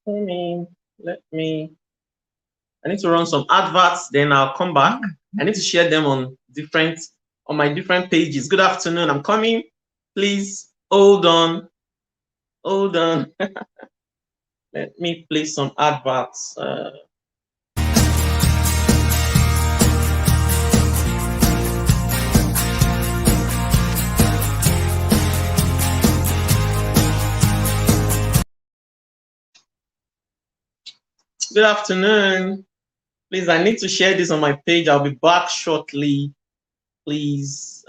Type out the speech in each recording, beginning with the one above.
I need to run some adverts, then I'll come back. I need to share them on my different pages. Good afternoon, I'm coming. Please hold on. Hold on. Let me play some adverts. Good afternoon. Please, I need to share this on my page. I'll be back shortly. Please.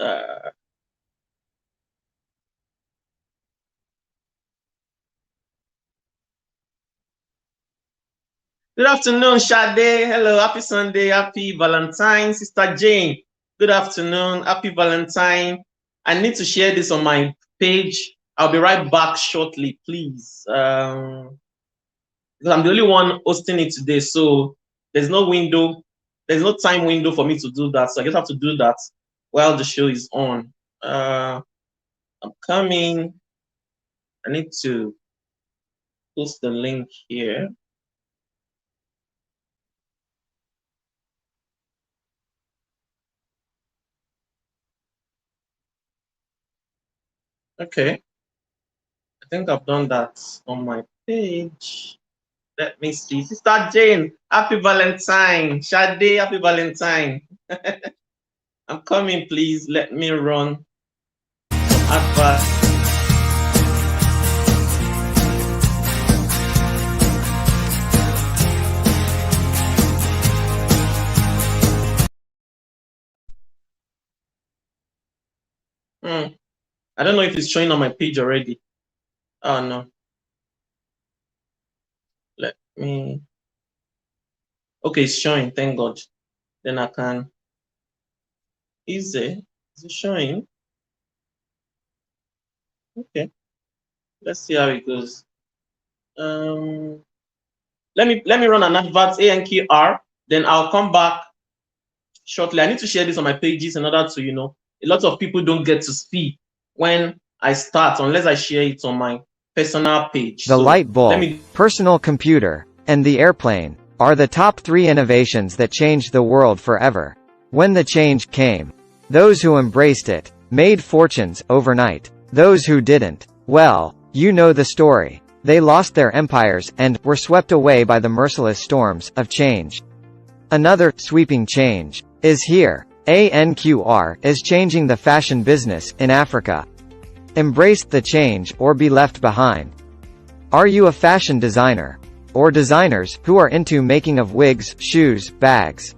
Good afternoon, Sade. Hello, happy Sunday, happy Valentine. Sister Jane, good afternoon, happy Valentine. I need to share this on my page. I'll be right back shortly, please. Because I'm the only one hosting it today, so there's no time window for me to do that. So I just have to do that while the show is on. I'm coming. I need to post the link here. Okay. I think I've done that on my page. Let me see. Sister Jane, happy Valentine. Shade, happy Valentine. I'm coming, please. Let me run some adverts. I don't know if it's showing on my page already. Oh, no. Let me. Okay, it's showing. Thank God. Then I can. Is it showing? Okay. Let's see how it goes. Let me run an advert, ANQR. Then I'll come back shortly. I need to share this on my pages in order to, a lot of people don't get to see when I start unless I share it on my personal page. The light bulb, personal computer, and the airplane are the top 3 innovations that changed the world forever. When the change came, those who embraced it made fortunes overnight. Those who didn't, well, you know the story. They lost their empires and were swept away by the merciless storms of change. Another sweeping change is here. ANQR is changing the fashion business in Africa. Embrace the change or be left behind. Are you a fashion designer? Or designers who are into making of wigs, shoes, bags,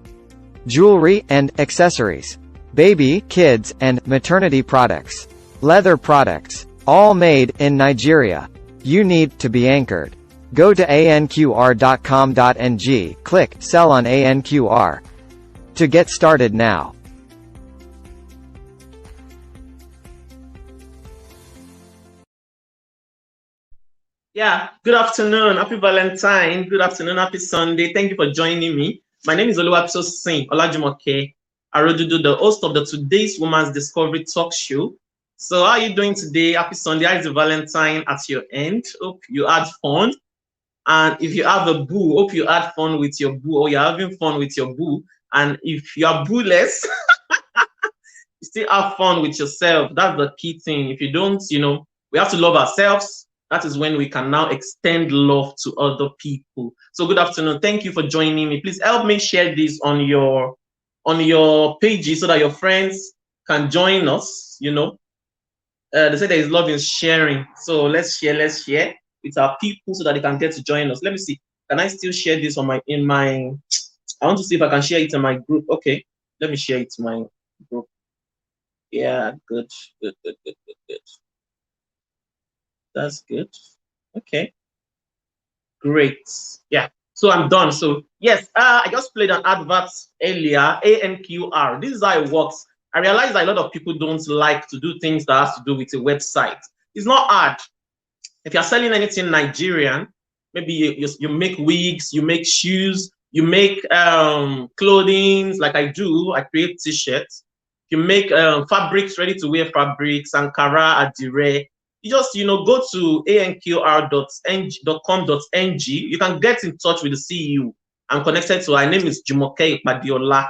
jewelry, and accessories? Baby, kids, and maternity products. Leather products. All made in Nigeria. You need to be anchored. Go to anqr.com.ng, click Sell on ANQR to get started now. Yeah, good afternoon, happy Valentine, good afternoon, happy Sunday. Thank you for joining me. My name is Oluwabiso Singh Olajumoke Arodudu, the host of the Today's Woman's Discovery Talk Show. So how are you doing today? Happy Sunday. How is the Valentine at your end? Hope you had fun. And if you have a boo, hope you had fun with your boo, or you're having fun with your boo. And if you are boo-less, you still have fun with yourself. That's the key thing. If you don't, we have to love ourselves. That is when we can now extend love to other people. So good afternoon. Thank you for joining me. Please help me share this on your pages so that your friends can join us. They say there is love in sharing. So let's share with our people so that they can get to join us. Let me see. Can I still share this I want to see if I can share it in my group. Okay. Let me share it in my group. Yeah, good. That's good. Okay. Great. Yeah. So I'm done. So yes, I just played an advert earlier, ANQR. This is how it works. I realize that a lot of people don't like to do things that has to do with a website. It's not hard. If you're selling anything Nigerian, maybe you make wigs, you make shoes, you make clothing like I do. I create t-shirts. You make fabrics, ready to wear fabrics, Ankara, Adire, You just, go to anqr.com.ng. You can get in touch with the CEO. I'm connected to her. Her name is Jumoke Badiola.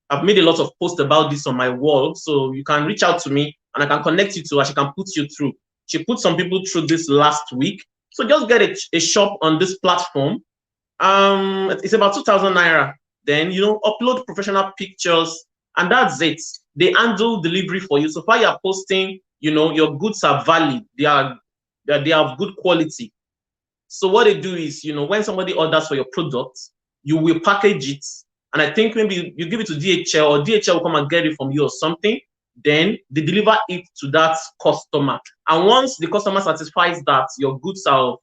I've made a lot of posts about this on my wall, so you can reach out to me and I can connect you to her. She can put you through. She put some people through this last week. So just get a shop on this platform. It's about 2,000 naira. Then, upload professional pictures and that's it. They handle delivery for you. So far you're posting, your goods are valid. They are of good quality. So what they do is, when somebody orders for your product, you will package it. And I think maybe you give it to DHL or DHL will come and get it from you or something. Then they deliver it to that customer. And once the customer satisfies that your goods are of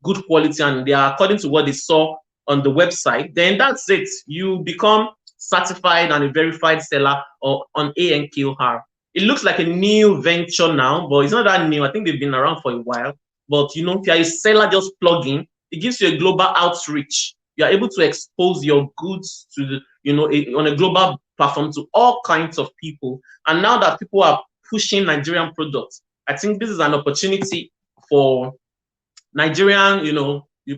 good quality and they are according to what they saw on the website, then that's it. You become certified and a verified seller on ANQR. It looks like a new venture now, but it's not that new. I think they've been around for a while. But if you're a seller just plug in, it gives you a global outreach. You're able to expose your goods to the, on a global platform to all kinds of people. And now that people are pushing Nigerian products, I think this is an opportunity for Nigerian,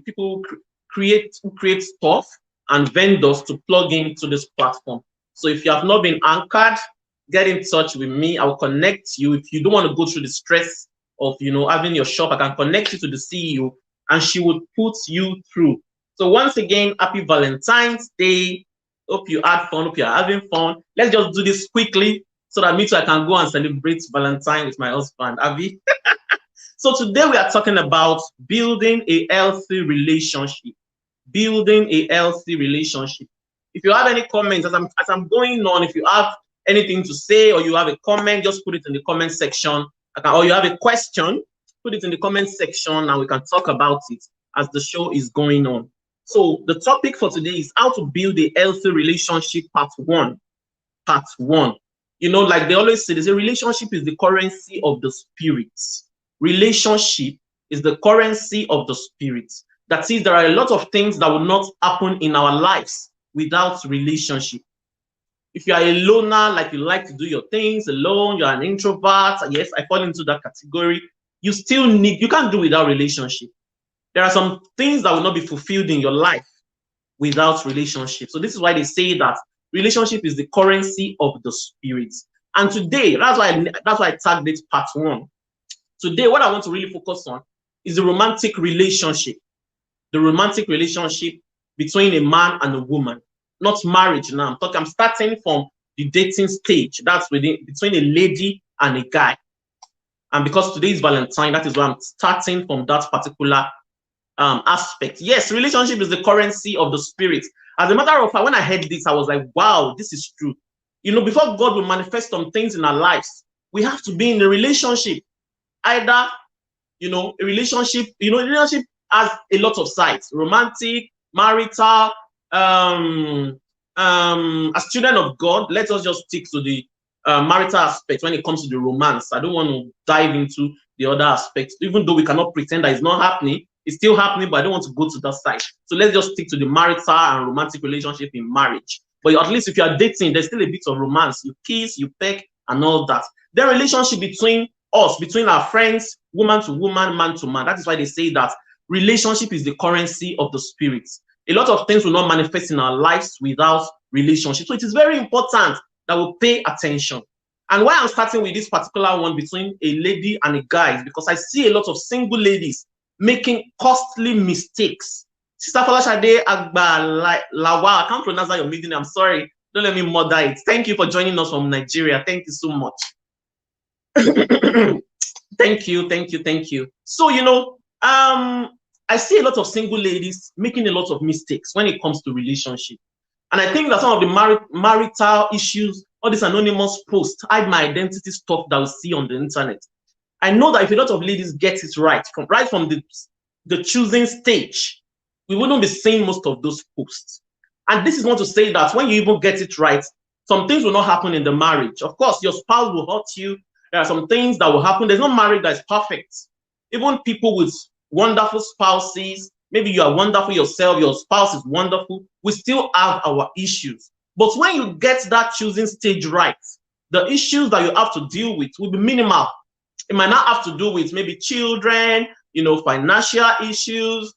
people create stuff and vendors to plug into this platform. So if you have not been anchored, get in touch with me. I will connect you. If you don't want to go through the stress of, having your shop, I can connect you to the CEO and she would put you through. So once again, happy Valentine's Day. Hope you had fun. Hope you're having fun. Let's just do this quickly so that me too, I can go and celebrate Valentine with my husband, Avi. So today we are talking about building a healthy relationship. Building a healthy relationship. If you have any comments as I'm going on, if you have anything to say or you have a comment, just put it in the comment section. Or you have a question, put it in the comment section and we can talk about it as the show is going on. So the topic for today is how to build a healthy relationship, part one. Part one. Like they always say, a relationship is the currency of the spirit. Relationship is the currency of the spirit. That is, there are a lot of things that will not happen in our lives without relationship. If you are a loner, like you like to do your things alone, you're an introvert, yes, I fall into that category, you can't do without relationship. There are some things that will not be fulfilled in your life without relationship. So this is why they say that relationship is the currency of the spirit. And today, that's why I tagged it part one. Today, what I want to really focus on is the romantic relationship. The romantic relationship between a man and a woman, not marriage now. I'm starting from the dating stage. That's between a lady and a guy. And because today is Valentine, that is why I'm starting from that particular aspect. Yes, relationship is the currency of the spirit. As a matter of fact, when I heard this, I was like, wow, this is true. Before God will manifest some things in our lives, we have to be in a relationship. Either, a relationship, relationship has a lot of sides: romantic, marital. As children of God, let us just stick to the marital aspect when it comes to the romance. I don't want to dive into the other aspects, even though we cannot pretend that it's not happening. It's still happening, but I don't want to go to that side. So let's just stick to the marital and romantic relationship in marriage. But at least if you are dating, there's still a bit of romance. You kiss, you peck, and all that. The relationship between us, between our friends, woman to woman, man to man. That is why they say that relationship is the currency of the spirit. A lot of things will not manifest in our lives without relationship. So it is very important that we pay attention. And why I'm starting with this particular one between a lady and a guy is because I see a lot of single ladies making costly mistakes. Sister Folashade Agba Lawa, I can't pronounce your middle name. I'm sorry. Don't let me murder it. Thank you for joining us from Nigeria. Thank you so much. Thank you. So, I see a lot of single ladies making a lot of mistakes when it comes to relationship. And I think that some of the marital issues, all these anonymous posts, hide my identity stuff that we see on the internet. I know that if a lot of ladies get it right from the choosing stage, we wouldn't be seeing most of those posts. And this is not to say that when you even get it right, some things will not happen in the marriage. Of course, your spouse will hurt you. There are some things that will happen. There's no marriage that is perfect. Even people with wonderful spouses, maybe you are wonderful yourself, your spouse is wonderful, we still have our issues. But when you get that choosing stage right, the issues that you have to deal with will be minimal. It might not have to do with maybe children, financial issues,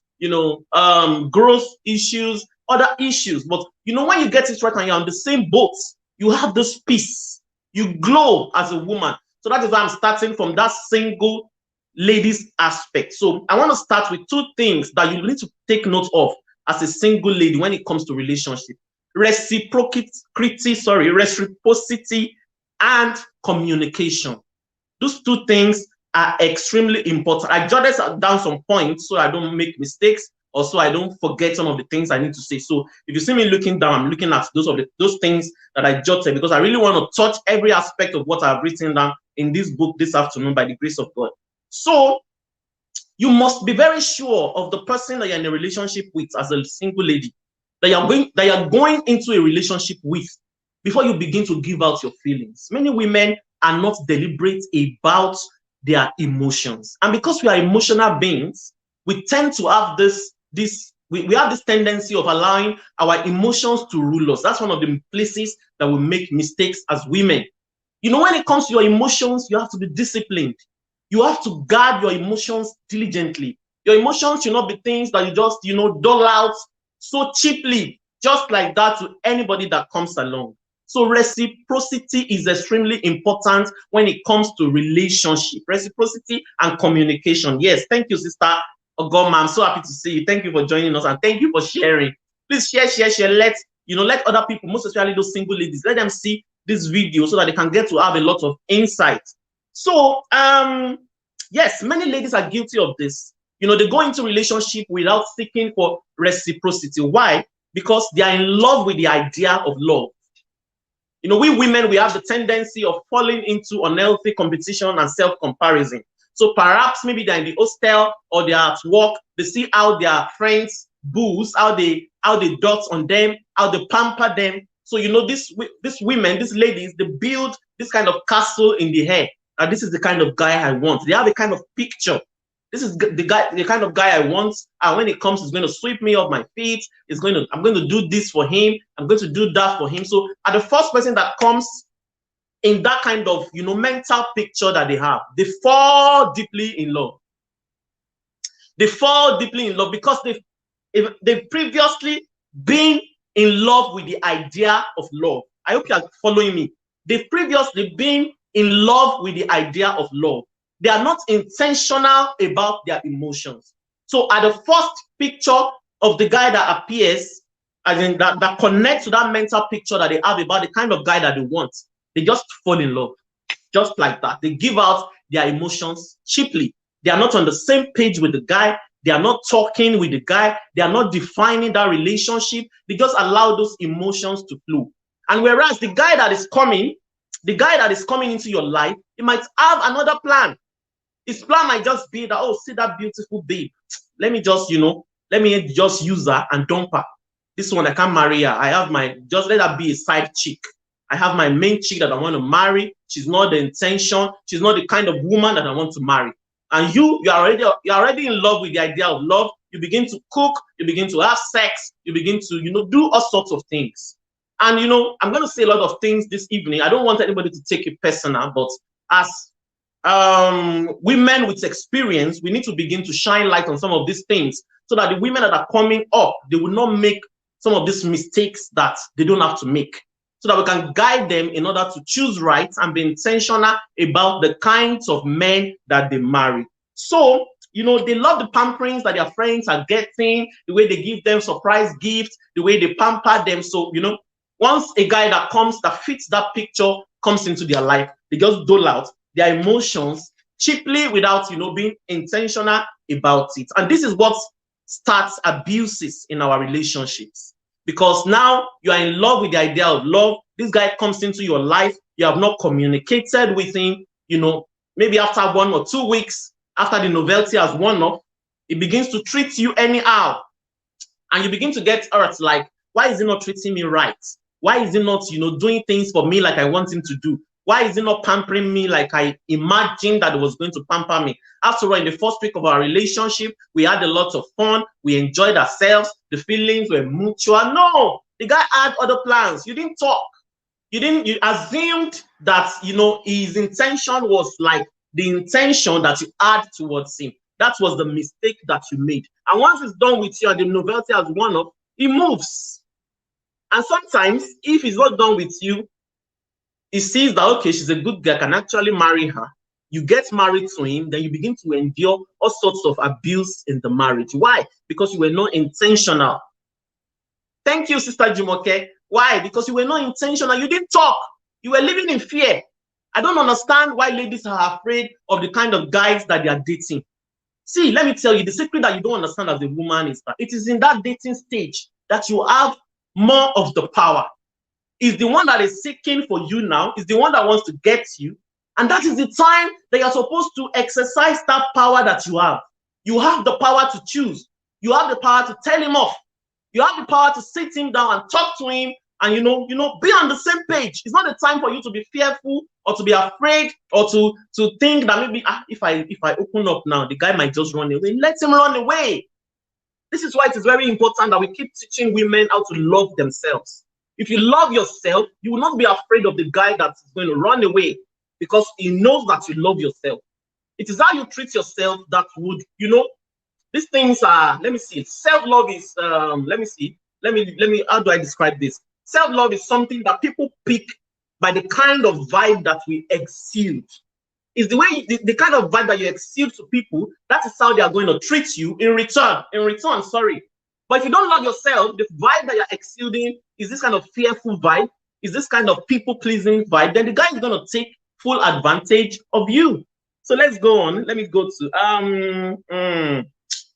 growth issues, other issues. But when you get it right and you're on the same boat, you have this peace. You glow as a woman. So that is why I'm starting from that single ladies aspect. So I want to start with two things that you need to take note of as a single lady when it comes to relationship. Reciprocity, and communication. Those two things are extremely important. I jotted down some points so I don't make mistakes, or so I don't forget some of the things I need to say. So if you see me looking down, I'm looking at those things that I jotted, because I really want to touch every aspect of what I've written down in this book this afternoon by the grace of God. So you must be very sure of the person that you're in a relationship with as a single lady, that you're going into a relationship with, before you begin to give out your feelings. Many women are not deliberate about their emotions. And because we are emotional beings, we tend to have we have this tendency of allowing our emotions to rule us. That's one of the places that we make mistakes as women. When it comes to your emotions, you have to be disciplined. You have to guard your emotions diligently. Your emotions should not be things that you just, dole out so cheaply, just like that, to anybody that comes along. So reciprocity is extremely important when it comes to relationship. Reciprocity and communication. Yes, thank you, Sister Ogoma. I'm so happy to see you. Thank you for joining us, and thank you for sharing. Please share. Let other people, most especially those single ladies, let them see this video so that they can get to have a lot of insight. So, yes, many ladies are guilty of this. They go into relationship without seeking for reciprocity. Why? Because they are in love with the idea of love. We women, we have the tendency of falling into unhealthy competition and self-comparison. So perhaps maybe they're in the hostel or they're at work, they see how their friends boost, how they dot on them, how they pamper them. So, these women, these ladies, they build this kind of castle in the air. And this is the kind of guy I want. They have a kind of picture. This is the kind of guy I want. And when it comes, he's going to sweep me off my feet. I'm going to do this for him. I'm going to do that for him. So at the first person that comes in that kind of, mental picture that they have, they fall deeply in love. They fall deeply in love because they've previously been in love with the idea of love. I hope you are following me. They've previously been in love with the idea of love. They are not intentional about their emotions. So at the first picture of the guy that appears, as in that connects to that mental picture that they have about the kind of guy that they want, they just fall in love. Just like that. They give out their emotions cheaply. They are not on the same page with the guy. They are not talking with the guy. They are not defining that relationship. They just allow those emotions to flow. And whereas the guy that is coming into your life, he might have another plan. His plan might just be that, oh, see that beautiful babe. Let me just use her and dump her. This one, I can't marry her. Just let her be a side chick. I have my main chick that I want to marry. She's not the intention. She's not the kind of woman that I want to marry. And you're already in love with the idea of love. You begin to cook. You begin to have sex. You begin to, do all sorts of things. And, I'm going to say a lot of things this evening. I don't want anybody to take it personal, but as women with experience, we need to begin to shine light on some of these things so that the women that are coming up, they will not make some of these mistakes that they don't have to make, so that we can guide them in order to choose right and be intentional about the kinds of men that they marry. So, they love the pamperings that their friends are getting, the way they give them surprise gifts, the way they pamper them. So, once a guy that fits that picture comes into their life, they just dole out their emotions cheaply without, being intentional about it. And this is what starts abuses in our relationships. Because now you are in love with the idea of love. This guy comes into your life. You have not communicated with him. Maybe after 1 or 2 weeks, after the novelty has worn off, he begins to treat you anyhow. And you begin to get hurt, like, why is he not treating me right? Why is he not, doing things for me like I want him to do? Why is he not pampering me like I imagined that he was going to pamper me? After all, in the first week of our relationship, we had a lot of fun. We enjoyed ourselves. The feelings were mutual. No, the guy had other plans. You didn't talk. You assumed that, his intention was like the intention that you had towards him. That was the mistake that you made. And once it's done with you and the novelty has worn off, he moves. And sometimes, if he's not done with you, he sees that, okay, she's a good girl, can actually marry her. You get married to him, then you begin to endure all sorts of abuse in the marriage. Why? Because you were not intentional. Thank you, Sister Jumoke. Why? Because you were not intentional. You didn't talk. You were living in fear. I don't understand why ladies are afraid of the kind of guys that they are dating. See, let me tell you, the secret that you don't understand as a woman is that it is in that dating stage that you have more of the power. Is the one that is seeking for you now, is the one that wants to get you. And that is the time that you're supposed to exercise that power that you have. You have the power to choose. You have the power to tell him off. You have the power to sit him down and talk to him and, be on the same page. It's not the time for you to be fearful or to be afraid or to think that maybe, if I open up now, the guy might just run away. Let him run away. This is why it is very important that we keep teaching women how to love themselves. If you love yourself, you will not be afraid of the guy that is going to run away because he knows that you love yourself. It is how you treat yourself that would, these things are, let me see, self-love is, how do I describe this? Self-love is something that people pick by the kind of vibe that we exude. It's the way, the kind of vibe that you exude to people, that is how they are going to treat you in return, sorry. But if you don't love yourself, the vibe that you're exuding is this kind of fearful vibe, is this kind of people-pleasing vibe, then the guy is going to take full advantage of you. So let's go on. Let me go to,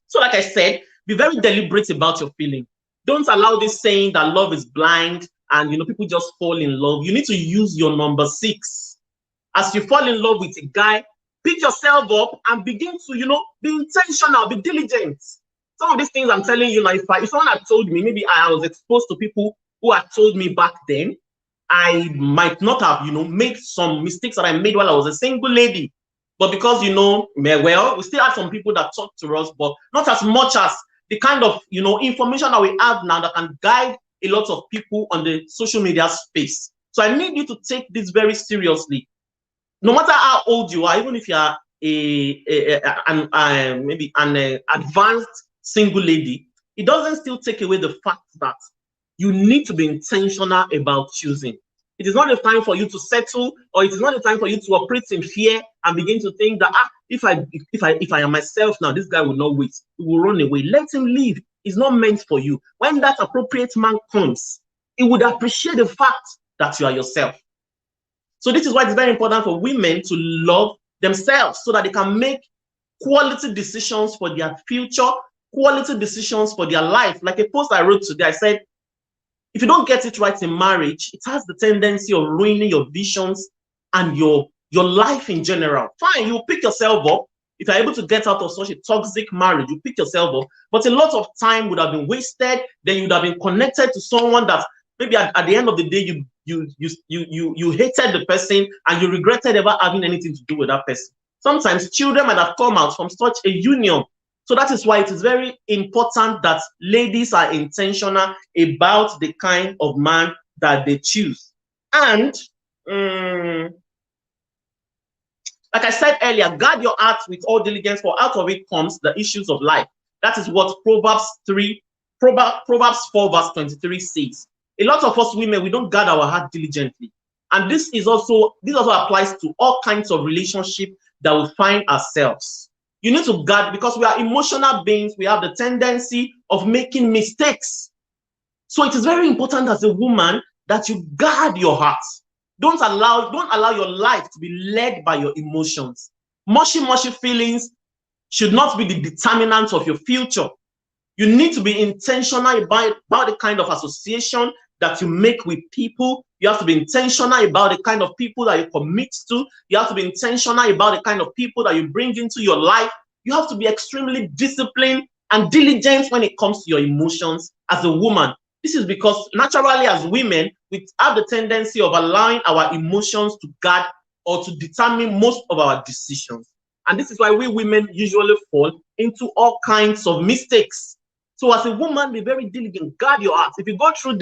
so like I said, be very deliberate about your feeling. Don't allow this saying that love is blind and, people just fall in love. You need to use your number 6. As you fall in love with a guy, pick yourself up and begin to, be intentional, be diligent. Some of these things I'm telling you, like if someone had told me, maybe I was exposed to people who had told me back then, I might not have, made some mistakes that I made while I was a single lady. But because, we still have some people that talk to us, but not as much as the kind of, information that we have now that can guide a lot of people on the social media space. So I need you to take this very seriously. No matter how old you are, even if you are maybe an advanced single lady, it doesn't still take away the fact that you need to be intentional about choosing. It is not the time for you to settle, or it is not the time for you to operate in fear and begin to think that if I am myself now, this guy will not wait. He will run away. Let him leave. It's not meant for you. When that appropriate man comes, he would appreciate the fact that you are yourself. So this is why it's very important for women to love themselves so that they can make quality decisions for their future, quality decisions for their life. Like a post I wrote today, I said, if you don't get it right in marriage, it has the tendency of ruining your visions and your life in general. Fine, you pick yourself up. If you're able to get out of such a toxic marriage, you pick yourself up. But a lot of time would have been wasted. Then you would have been connected to someone that maybe at the end of the day, you hated the person and you regretted ever having anything to do with that person. Sometimes children might have come out from such a union. So that is why it is very important that ladies are intentional about the kind of man that they choose. And like I said earlier, guard your heart with all diligence, for out of it comes the issues of life. That is what Proverbs 4 verse 23 says. A lot of us women, we don't guard our heart diligently. And this also applies to all kinds of relationships that we find ourselves. You need to guard, because we are emotional beings. We have the tendency of making mistakes. So it is very important as a woman that you guard your heart. Don't allow your life to be led by your emotions. Mushy feelings should not be the determinant of your future. You need to be intentional about the kind of association that you make with people. You have to be intentional about the kind of people that you commit to. You have to be intentional about the kind of people that you bring into your life. You have to be extremely disciplined and diligent when it comes to your emotions as a woman. This is because naturally as women, we have the tendency of allowing our emotions to guide or to determine most of our decisions. And this is why we women usually fall into all kinds of mistakes. So as a woman, be very diligent, guard your heart. If you go through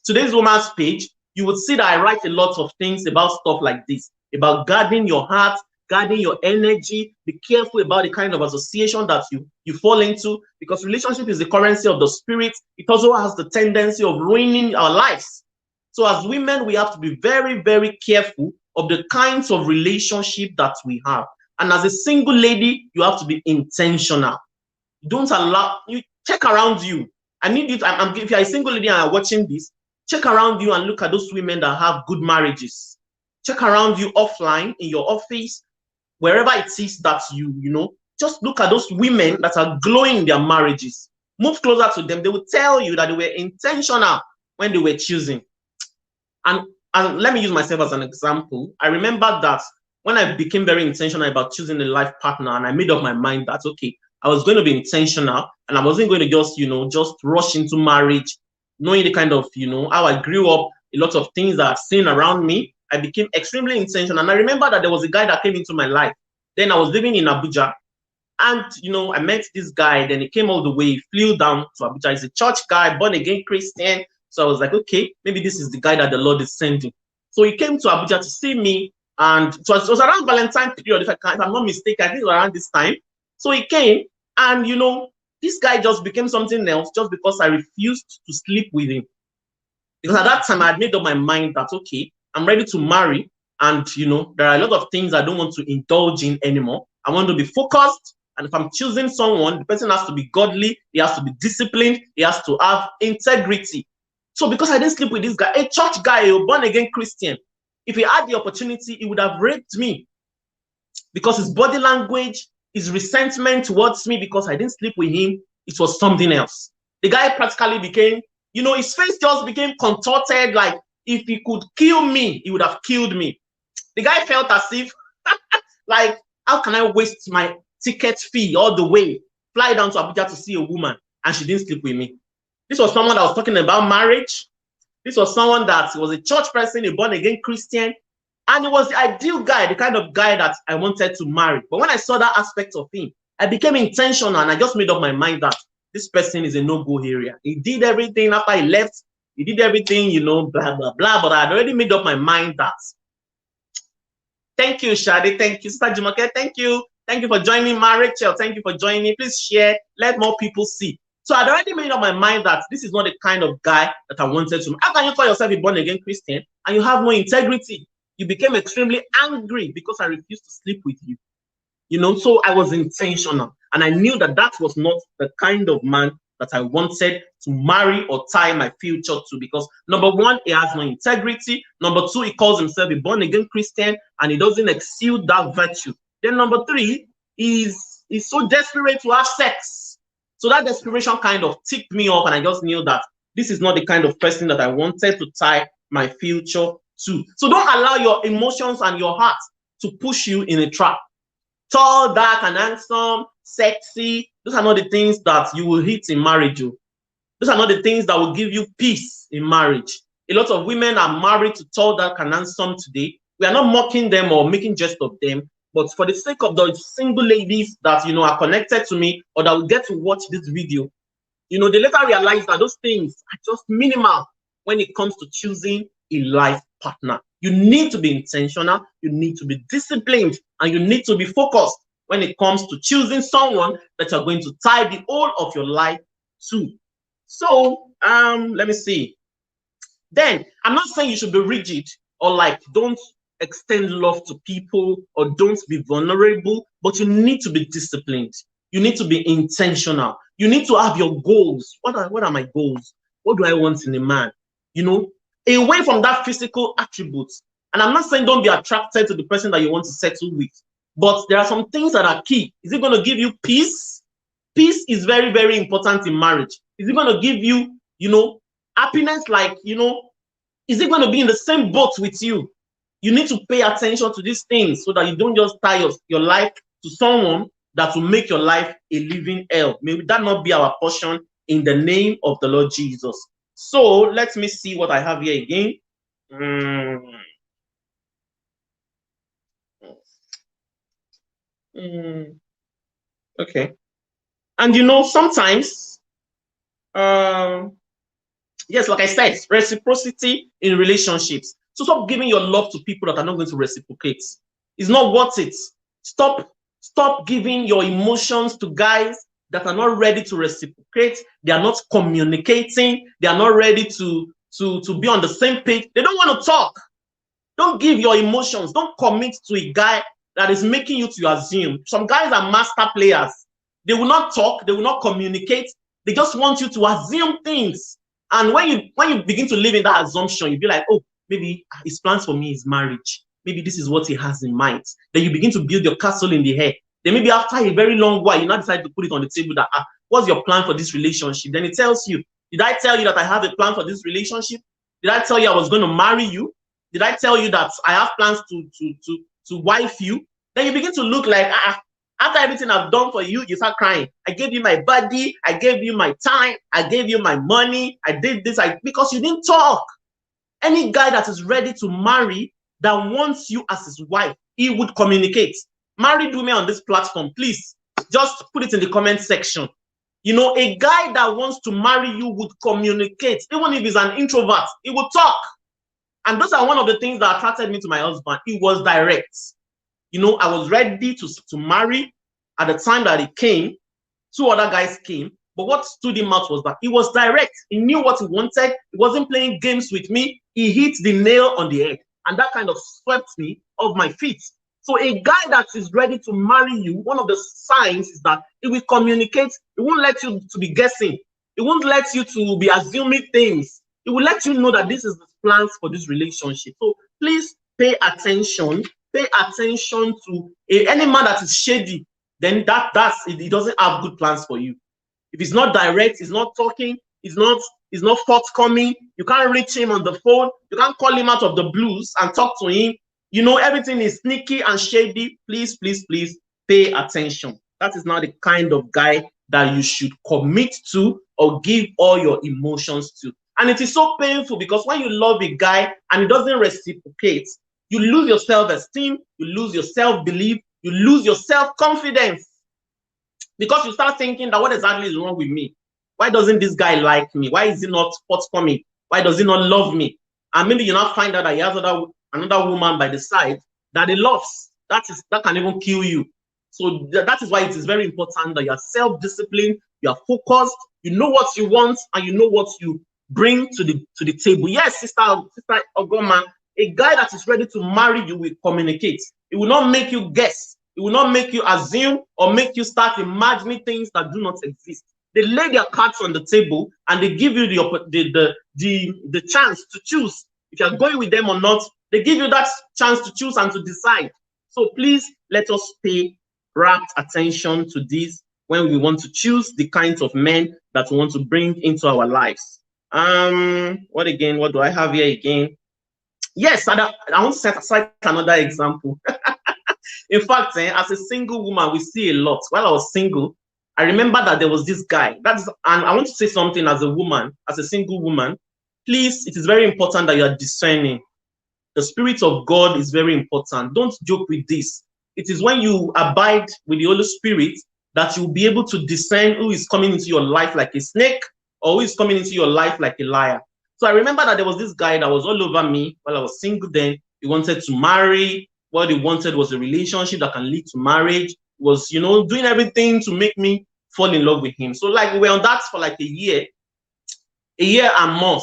today's woman's page, you would see that I write a lot of things about stuff like this, about guarding your heart, guarding your energy. Be careful about the kind of association that you fall into, because relationship is the currency of the spirit. It also has the tendency of ruining our lives. So as women, we have to be very, very careful of the kinds of relationship that we have. And as a single lady, you have to be intentional. Don't allow, you check around you. I need you to, if you're a single lady and are watching this, check around you and look at those women that have good marriages. Check around you offline, in your office, wherever it is that you know, just look at those women that are glowing in their marriages. Move closer to them. They will tell you that they were intentional when they were choosing. And let me use myself as an example. I remember that when I became very intentional about choosing a life partner, and I made up my mind that, okay, I was going to be intentional and I wasn't going to just, just rush into marriage, knowing the kind of, how I grew up, a lot of things that I've seen around me. I became extremely intentional. And I remember that there was a guy that came into my life. Then I was living in Abuja. And, I met this guy. Then he came all the way, flew down to Abuja. He's a church guy, born again Christian. So I was like, okay, maybe this is the guy that the Lord is sending. So he came to Abuja to see me. And it was around Valentine period, if I'm not mistaken. I think it was around this time. So he came, and, this guy just became something else just because I refused to sleep with him. Because at that time, I had made up my mind that, okay, I'm ready to marry. And, there are a lot of things I don't want to indulge in anymore. I want to be focused. And if I'm choosing someone, the person has to be godly. He has to be disciplined. He has to have integrity. So because I didn't sleep with this guy, a church guy, a born-again Christian, if he had the opportunity, he would have raped me. Because his body language, his resentment towards me because I didn't sleep with him, it was something else. The guy practically became, his face just became contorted, like if he could kill me, he would have killed me. The guy felt as if, like, how can I waste my ticket fee all the way, fly down to Abuja to see a woman, and she didn't sleep with me? This was someone that was talking about marriage. This was someone that was a church person, a born-again Christian, and he was the ideal guy, the kind of guy that I wanted to marry. But when I saw that aspect of him, I became intentional, and I just made up my mind that this person is a no-go area. He did everything after he left. He did everything, blah, blah, blah. But I had already made up my mind that. Thank you, Shadi. Thank you, Sister Jumoke. Thank you. Thank you for joining, Rachel. Thank you for joining. Please share. Let more people see. So I'd already made up my mind that this is not the kind of guy that I wanted to. How can you call yourself a born-again Christian and you have no integrity? You became extremely angry because I refused to sleep with you. So I was intentional. And I knew that that was not the kind of man that I wanted to marry or tie my future to. Because number one, he has no integrity. Number two, he calls himself a born-again Christian and he doesn't exude that virtue. Then number three, he's so desperate to have sex. So that desperation kind of ticked me off, and I just knew that this is not the kind of person that I wanted to tie my future to. So don't allow your emotions and your heart to push you in a trap. Tall, dark, and handsome, sexy, those are not the things that you will hit in marriage. Those are not the things that will give you peace in marriage. A lot of women are married to tall, dark, and handsome today. We are not mocking them or making jest of them. But for the sake of the single ladies that, are connected to me or that will get to watch this video, they later realize that those things are just minimal when it comes to choosing a life partner. You need to be intentional, you need to be disciplined, and you need to be focused when it comes to choosing someone that you're going to tie the whole of your life to. So, let me see. Then, I'm not saying you should be rigid or like don't extend love to people or don't be vulnerable, but you need to be disciplined. You need to be intentional. You need to have your goals. What are my goals? What do I want in a man? Away from that physical attributes. And I'm not saying don't be attracted to the person that you want to settle with, but there are some things that are key. Is it going to give you peace? Peace is very, very important in marriage. Is it going to give you, happiness? Like, is it going to be in the same boat with you? You need to pay attention to these things so that you don't just tie your life to someone that will make your life a living hell. May that not be our portion in the name of the Lord Jesus. So let me see what I have here again. Okay. And sometimes, yes, like I said, reciprocity in relationships. So stop giving your love to people that are not going to reciprocate. It's not worth it. Stop giving your emotions to guys that are not ready to reciprocate. They are not communicating. They are not ready to be on the same page. They don't want to talk. Don't give your emotions. Don't commit to a guy that is making you to assume. Some guys are master players. They will not talk. They will not communicate. They just want you to assume things. And when you begin to live in that assumption, you be like, oh, maybe his plans for me is marriage. Maybe this is what he has in mind. Then you begin to build your castle in the air. Then maybe after a very long while, you now decide to put it on the table that, what's your plan for this relationship? Then it tells you, did I tell you that I have a plan for this relationship? Did I tell you I was going to marry you? Did I tell you that I have plans to wife you? Then you begin to look like, after everything I've done for you, you start crying. I gave you my body. I gave you my time. I gave you my money. I did this because you didn't talk. Any guy that is ready to marry, that wants you as his wife, he would communicate. Married women on this platform, please, just put it in the comment section. You know, a guy that wants to marry you would communicate. Even if he's an introvert, he would talk. And those are one of the things that attracted me to my husband. He was direct. You know, I was ready to marry at the time that he came. Two other guys came. But what stood him out was that he was direct. He knew what he wanted. He wasn't playing games with me. He hit the nail on the head. And that kind of swept me off my feet. So a guy that is ready to marry you, one of the signs is that he will communicate. He won't let you to be guessing. He won't let you to be assuming things. He will let you know that this is the plans for this relationship. So please pay attention. Pay attention to any man that is shady. Then he doesn't have good plans for you. If he's not direct, he's not talking, he's not forthcoming, you can't reach him on the phone, you can't call him out of the blues and talk to him. You know, everything is sneaky and shady. Please, please, please pay attention. That is not the kind of guy that you should commit to or give all your emotions to. And it is so painful because when you love a guy and he doesn't reciprocate, you lose your self-esteem, you lose your self-belief, you lose your self-confidence. Because you start thinking that what exactly is wrong with me? Why doesn't this guy like me? Why is he not forthcoming? Why does he not love me? And maybe you now find out that he has another woman by the side that he loves. That can even kill you. So that is why it is very important that you are self-disciplined, you are focused, you know what you want, and you know what you bring to the table. Yes, sister Ogoma, a guy that is ready to marry you will communicate. It will not make you guess. It will not make you assume or make you start imagining things that do not exist. They lay their cards on the table and they give you the chance to choose if you're going with them or not. They give you that chance to choose and to decide. So please let us pay rapt attention to this when we want to choose the kinds of men that we want to bring into our lives. What do I have here again? Yes, I want to cite another example. In fact, as a single woman, we see a lot. While I was single, I remember that there was this guy. And I want to say something as a woman, as a single woman. Please, it is very important that you are discerning. The Spirit of God is very important. Don't joke with this. It is when you abide with the Holy Spirit that you'll be able to discern who is coming into your life like a snake or who is coming into your life like a liar. So I remember that there was this guy that was all over me while I was single then. He wanted to marry. What he wanted was a relationship that can lead to marriage. He was, doing everything to make me fall in love with him. So like we were on that for like a year and more.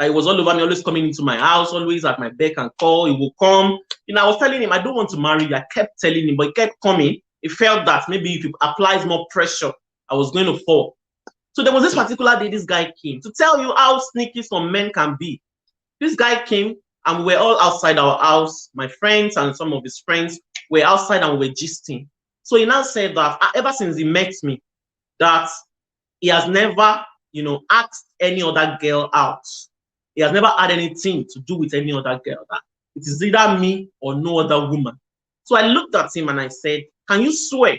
He was all over me, always coming into my house, always at my beck and call. He will come. I was telling him, I don't want to marry you. I kept telling him, but he kept coming. He felt that maybe if he applies more pressure, I was going to fall. So there was this particular day, this guy came. To tell you how sneaky some men can be. This guy came and we were all outside our house. My friends and some of his friends were outside and we were gisting. So he now said that ever since he met me, that he has never, asked any other girl out. He has never had anything to do with any other girl. That it is either me or no other woman. So I looked at him and I said, can you swear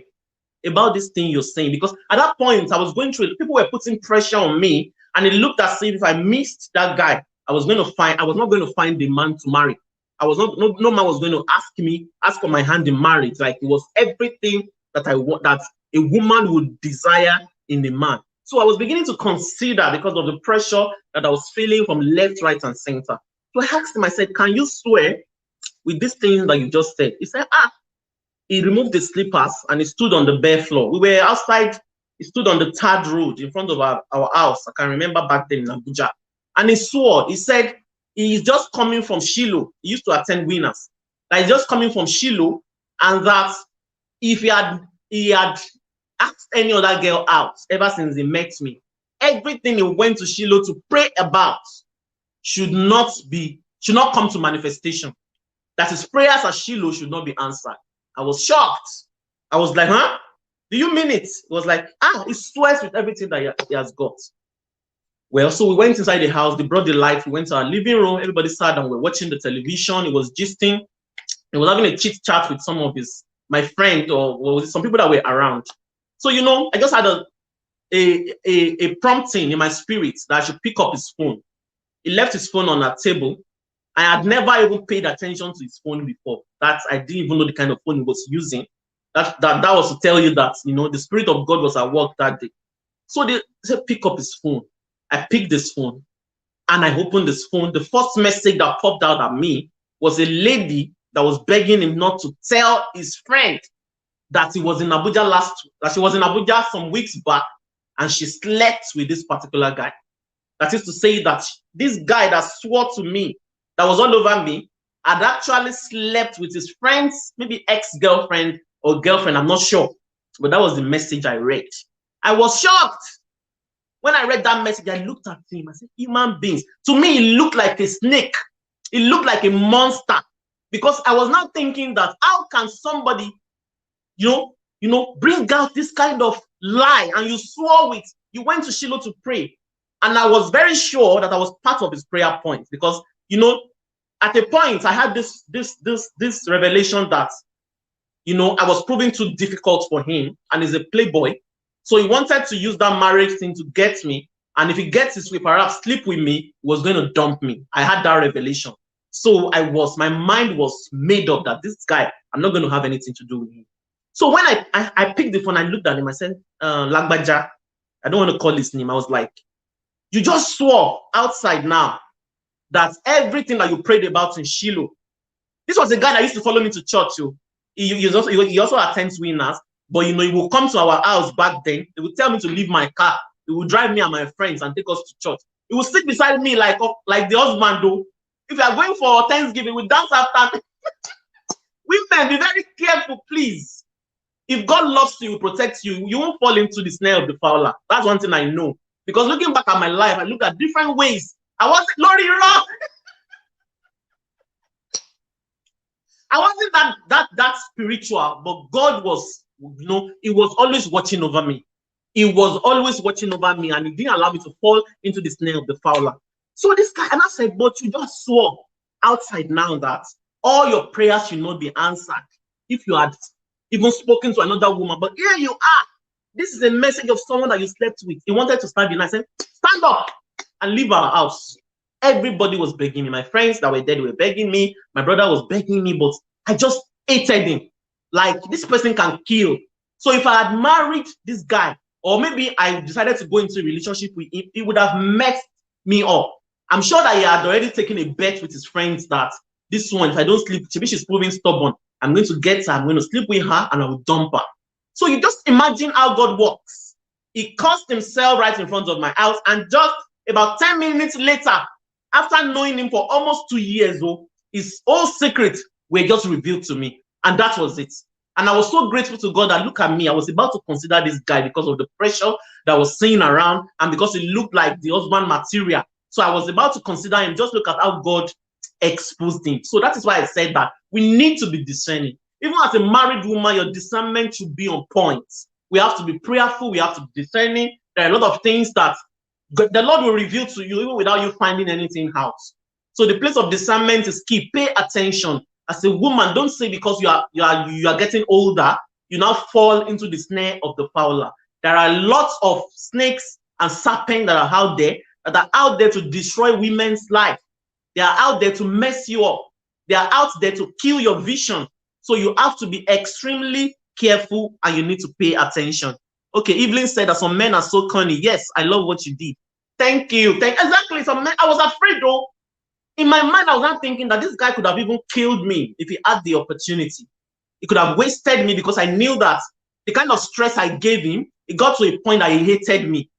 about this thing you're saying? Because at that point, I was going through it. People were putting pressure on me. And it looked as if I missed that guy, I was not going to find the man to marry. No man was going to ask for my hand in marriage. Like it was everything that I want, that a woman would desire in a man. So I was beginning to consider because of the pressure that I was feeling from left, right, and center. So I asked him, I said, can you swear with this thing that you just said. He said, he removed the slippers and he stood on the bare floor. We were outside. He stood on the third road in front of our house. I can remember back then in Abuja. And he swore, he said, he's just coming from Shiloh. He used to attend Winners. That he's just coming from Shiloh, and that if he had asked any other girl out ever since he met me, everything he went to Shiloh to pray about should not come to manifestation. That his prayers at Shiloh should not be answered. I was shocked. I was like, huh? Do you mean it? It was like, he swears with everything that he has got. Well, so we went inside the house. They brought the light. We went to our living room. Everybody sat and we were watching the television. He was gisting. He was having a chit chat with some of my friend or some people that were around. So, you know, I just had a prompting in my spirit that I should pick up his phone. He left his phone on our table. I had never even paid attention to his phone before. That I didn't even know the kind of phone he was using. That was to tell you that, you know, the Spirit of God was at work that day. So they said, pick up his phone. I picked this phone and I opened this phone. The first message that popped out at me was a lady that was begging him not to tell his friend that he was in Abuja that she was in Abuja some weeks back and she slept with this particular guy. That is to say that this guy that swore to me, that was all over me, had actually slept with his friend's maybe ex-girlfriend or girlfriend, I'm not sure. But that was the message I read. I was shocked. When I read that message, I looked at him. I said, human beings. To me, it looked like a snake. It looked like a monster. Because I was now thinking that how can somebody, you know, bring out this kind of lie and you swore with, you went to Shiloh to pray. And I was very sure that I was part of his prayer point because, you know, at a point I had this revelation that, you know, I was proving too difficult for him and he's a playboy. So he wanted to use that marriage thing to get me. And if he gets his way, perhaps sleep with me, he was going to dump me. I had that revelation. So my mind was made up that this guy, I'm not going to have anything to do with him. So when I picked the phone, I looked at him, I said, Lagbaja, I don't want to call his name. I was like, you just swore outside now that everything that you prayed about in Shiloh, this was a guy that used to follow me to church. He also attends Winners, but you know, he will come to our house back then. He would tell me to leave my car. He would drive me and my friends and take us to church. He would sit beside me like the husband though. If you are going for Thanksgiving, we dance after. Women, be very careful, please. If God loves you, he will protect you. You won't fall into the snare of the fowler. That's one thing I know. Because looking back at my life, I look at different ways. I wasn't Lori wrong. I wasn't that spiritual, but God was, you know, he was always watching over me. He was always watching over me, and he didn't allow me to fall into the snare of the fowler. So this guy, and I said, but you just swore outside now that all your prayers should not be answered if you had even spoken to another woman. But here you are. This is a message of someone that you slept with. He wanted to stand in. I said, stand up and leave our house. Everybody was begging me. My friends that were there were begging me. My brother was begging me, but I just hated him. Like, this person can kill. So if I had married this guy, or maybe I decided to go into a relationship with him, he would have messed me up. I'm sure that he had already taken a bet with his friends that this one, if I don't sleep, maybe she's proving stubborn. I'm going to get her, I'm going to sleep with her, and I will dump her. So you just imagine how God works. He cursed himself right in front of my house, and just about 10 minutes later, after knowing him for almost 2 years, his whole secret were just revealed to me. And that was it. And I was so grateful to God that, look at me, I was about to consider this guy because of the pressure that was seen around and because he looked like the husband material. So I was about to consider him. Just look at how God exposed him. So that is why I said that we need to be discerning. Even as a married woman, your discernment should be on point. We have to be prayerful. We have to be discerning. There are a lot of things that the Lord will reveal to you even without you finding anything out. So the place of discernment is key. Pay attention. As a woman, don't say because you are getting older, you now fall into the snare of the fowler. There are lots of snakes and serpents that are out there to destroy women's life. They are out there to mess you up. They are out there to kill your vision. So you have to be extremely careful and you need to pay attention. Okay, Evelyn said that some men are so cunning. Yes, I love what you did. Thank you. Exactly. Some men, I was afraid though. In my mind, I was not thinking that this guy could have even killed me if he had the opportunity. He could have wasted me because I knew that the kind of stress I gave him, it got to a point that he hated me.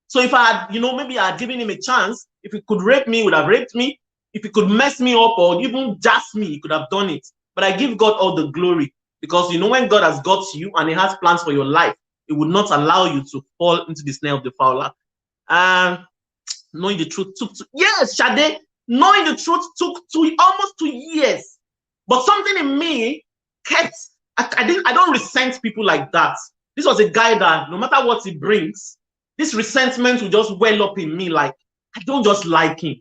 So if I had, maybe I had given him a chance, if he could rape me, he would have raped me. If he could mess me up or even jazz me, he could have done it. But I give God all the glory because, when God has got you and he has plans for your life, it would not allow you to fall into the snare of the fowler. Knowing the truth took yes, Shade, knowing the truth took almost 2 years. But something in me kept, I don't resent people like that. This was a guy that no matter what he brings, this resentment will just well up in me. Like, I don't just like him.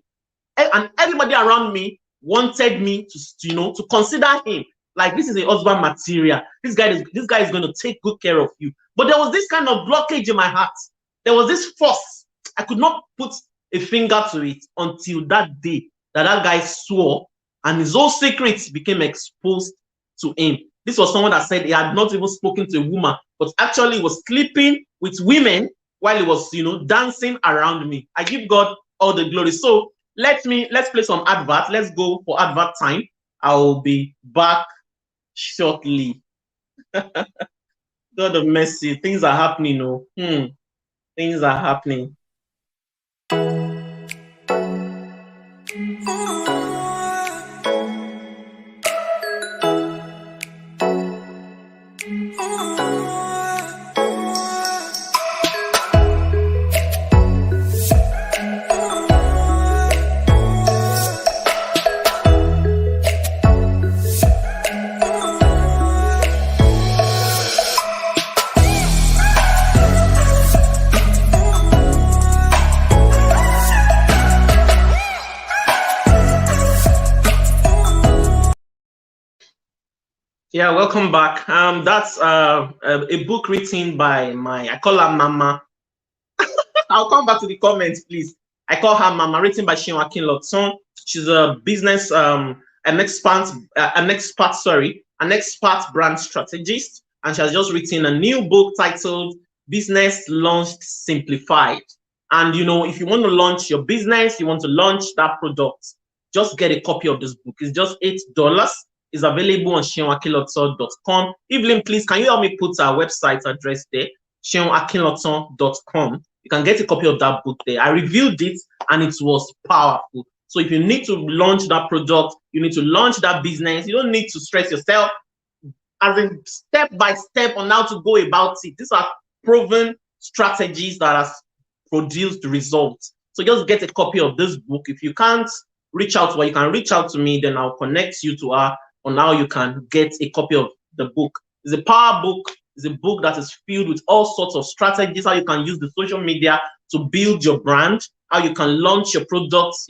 And everybody around me wanted me to consider him like this is a husband material. This guy is going to take good care of you. But there was this kind of blockage in my heart. There was this force. I could not put a finger to it until that day that guy swore and his whole secrets became exposed to him. This was someone that said he had not even spoken to a woman, but actually was sleeping with women while he was, dancing around me. I give God all the glory. So let's play some adverts. Let's go for advert time. I'll be back shortly. God of mercy, things are happening. Things are happening. Yeah, welcome back. That's a book written by I call her Mama. I'll come back to the comments, please. I call her Mama, written by Seun Akinlotun. She's a business, an expert brand strategist, and she has just written a new book titled Business Launched Simplified. And if you want to launch your business, you want to launch that product, just get a copy of this book. It's just $8. Is available on seanakinlotun.com. Evelyn, please, can you help me put our website address there? seanakinlotun.com. You can get a copy of that book there. I reviewed it and it was powerful. So if you need to launch that product, you need to launch that business, you don't need to stress yourself. As in step by step on how to go about it. These are proven strategies that have produced results. So just get a copy of this book. If you can't reach out to her, you can reach out to me, then I'll connect you to her on how you can get a copy of the book. It's a power book. It's a book that is filled with all sorts of strategies, how you can use the social media to build your brand, how you can launch your products,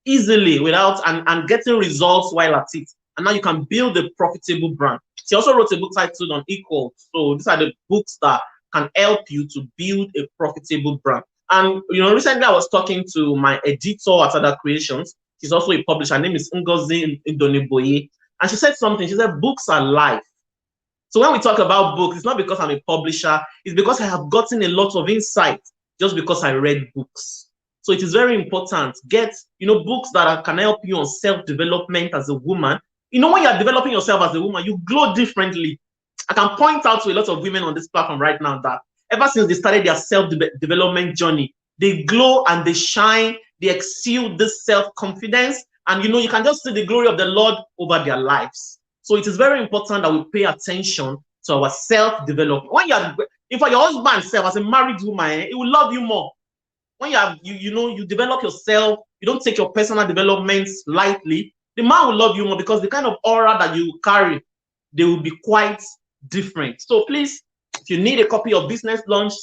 easily without and getting results while at it. And now you can build a profitable brand. She also wrote a book titled Unequal. So these are the books that can help you to build a profitable brand. And recently I was talking to my editor at Other Creations. She's also a publisher. Her name is Ngozi Ndoniboye. And she said something. She said, books are life. So when we talk about books, it's not because I'm a publisher. It's because I have gotten a lot of insight just because I read books. So it is very important. Get, books that can help you on self-development as a woman. When you're developing yourself as a woman, you glow differently. I can point out to a lot of women on this platform right now that ever since they started their self-development journey, they glow and they shine. They exude this self-confidence. And you can just see the glory of the Lord over their lives. So it is very important that we pay attention to our self-development. When in fact, your husband self, as a married woman, he will love you more. When you develop yourself, you don't take your personal developments lightly, the man will love you more because the kind of aura that you carry, they will be quite different. So please, if you need a copy of Business Launch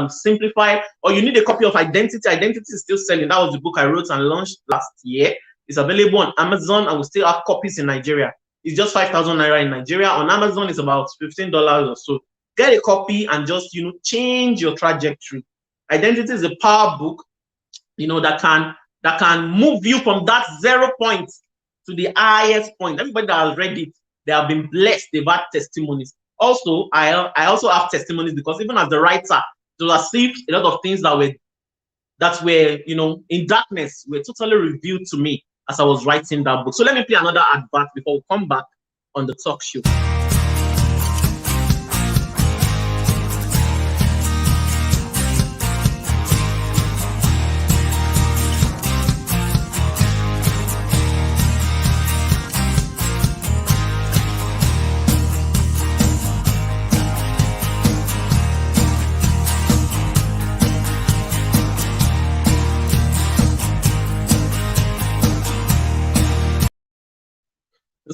Simplified, or you need a copy of Identity is still selling. That was the book I wrote and launched last year. It's available on Amazon and we still have copies in Nigeria. It's just 5,000 Naira in Nigeria. On Amazon, it's about $15 or so. Get a copy and just, change your trajectory. Identity is a power book, that can move you from that 0 point to the highest point. Everybody that has read it, they have been blessed. They've had testimonies. Also, I also have testimonies because even as the writer, to receive a lot of things that were, in darkness were totally revealed to me as I was writing that book. So let me play another advert before we come back on the talk show.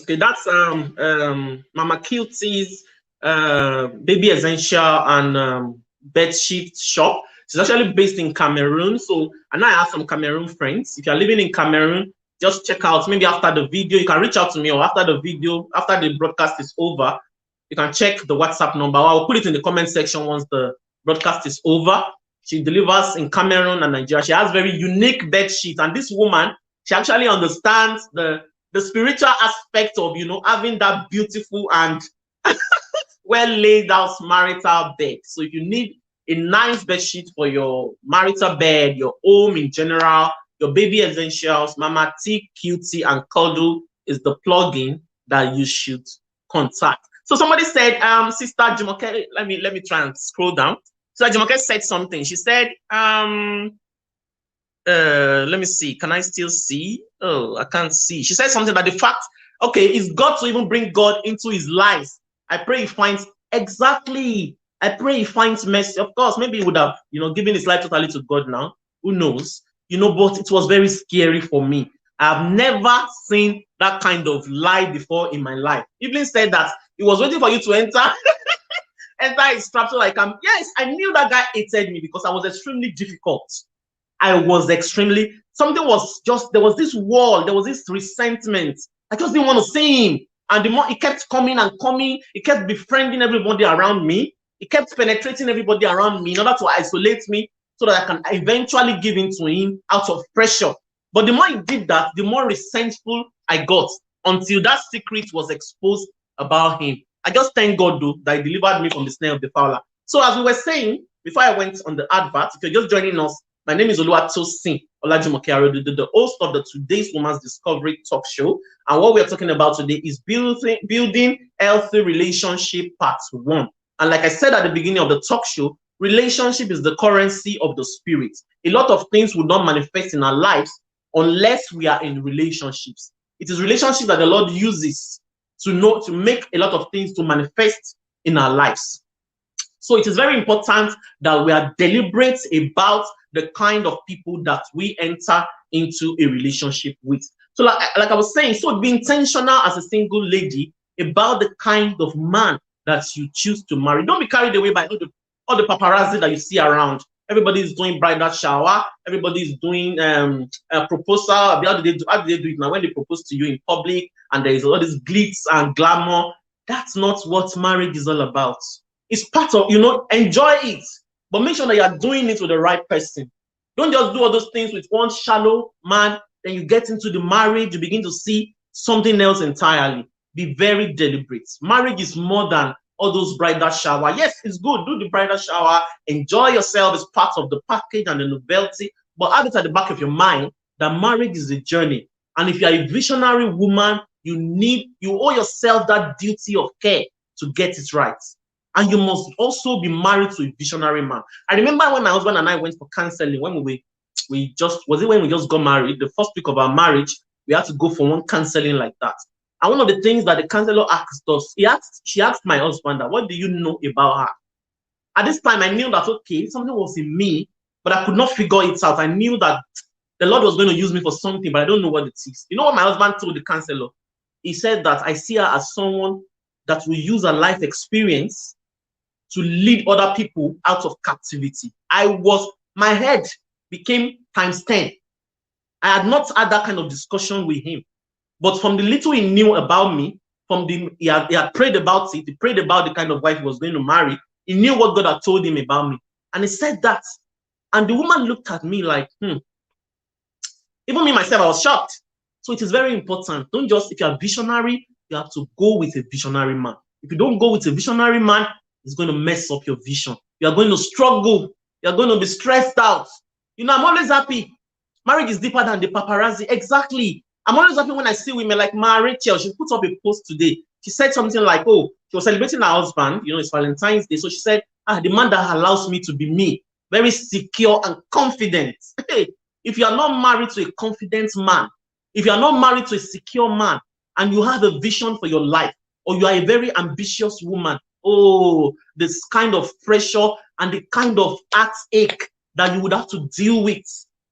Okay, that's Mama Cutie's baby essential and bed sheet shop. She's actually based in Cameroon. So, and I have some Cameroon friends. If you're living in Cameroon, just check out. Maybe after the video, you can reach out to me, or after the video, after the broadcast is over, you can check the WhatsApp number. I'll put it in the comment section once the broadcast is over. She delivers in Cameroon and Nigeria. She has very unique bed sheets, and this woman, she actually understands the spiritual aspect of, you know, having that beautiful and well laid out marital bed. So if you need a nice bed sheet for your marital bed, your home in general, your baby essentials, Mama T, Cutie, and Cuddle is the plugin that you should contact. So somebody said, Sister Jumoke, let me try and scroll down. So Jumoke said something. She said, let me see. Can I still see? Oh, I can't see. She said something that the fact, okay, is God to even bring God into his lives. I pray he finds exactly. I pray he finds mercy. Of course, maybe he would have, you know, given his life totally to God now. Who knows? You know, but it was very scary for me. I've never seen that kind of lie before in my life. Evelyn said that he was waiting for you to enter. Enter his trap so like, yes, I knew that guy hated me because I was extremely difficult. I was extremely, something was just, there was this wall, there was this resentment. I just didn't want to see him. And the more he kept coming and coming, he kept befriending everybody around me. He kept penetrating everybody around me in order to isolate me so that I can eventually give in to him out of pressure. But the more he did that, the more resentful I got until that secret was exposed about him. I just thank God, though, that he delivered me from the snare of the fowler. So as we were saying, before I went on the advert, if you're just joining us, my name is Oluwatosin Olajumoke Arodudu, the host of the Today's Woman's Discovery talk show. And what we're talking about today is building healthy relationship part 1. And like I said at the beginning of the talk show, relationship is the currency of the spirit. A lot of things will not manifest in our lives unless we are in relationships. It is relationships that the Lord uses to make a lot of things to manifest in our lives. So it is very important that we are deliberate about the kind of people that we enter into a relationship with. So like I was saying, so be intentional as a single lady about the kind of man that you choose to marry. Don't be carried away by all the paparazzi that you see around. Everybody is doing bridal shower. Everybody is doing a proposal. How do they do it now? When they propose to you in public and there is all this glitz and glamour, that's not what marriage is all about. It's part of, you know, enjoy it, but make sure that you are doing it with the right person. Don't just do all those things with one shallow man, then you get into the marriage, you begin to see something else entirely. Be very deliberate. Marriage is more than all those bridal shower. Yes, it's good. Do the bridal shower. Enjoy yourself as part of the package and the novelty. But have it at the back of your mind that marriage is a journey. And if you're a visionary woman, you owe yourself that duty of care to get it right. And you must also be married to a visionary man. I remember when my husband and I went for counseling, when when we just got married, the first week of our marriage, we had to go for one counseling like that. And one of the things that the counselor asked us, she asked my husband that, what do you know about her? At this time, I knew that, okay, something was in me, but I could not figure it out. I knew that the Lord was going to use me for something, but I don't know what it is. You know what my husband told the counselor? He said that I see her as someone that will use her life experience to lead other people out of captivity. My head became times 10. I had not had that kind of discussion with him. But from the little he knew about me, he had prayed about it, he prayed about the kind of wife he was going to marry, he knew what God had told him about me. And he said that. And the woman looked at me like, Even me myself, I was shocked. So it is very important. Don't just, if you're visionary, you have to go with a visionary man. If you don't go with a visionary man, it's going to mess up your vision. You are going to struggle. You're going to be stressed out. You know, I'm always happy. Marriage is deeper than the paparazzi. Exactly. I'm always happy when I see women like Ma Rachel. She put up a post today. She said something like, oh, she was celebrating her husband. You know, it's Valentine's Day. So she said, the man that allows me to be me, very secure and confident. Hey, if you are not married to a confident man, if you are not married to a secure man, and you have a vision for your life, or you are a very ambitious woman, oh, this kind of pressure and the kind of heartache that you would have to deal with.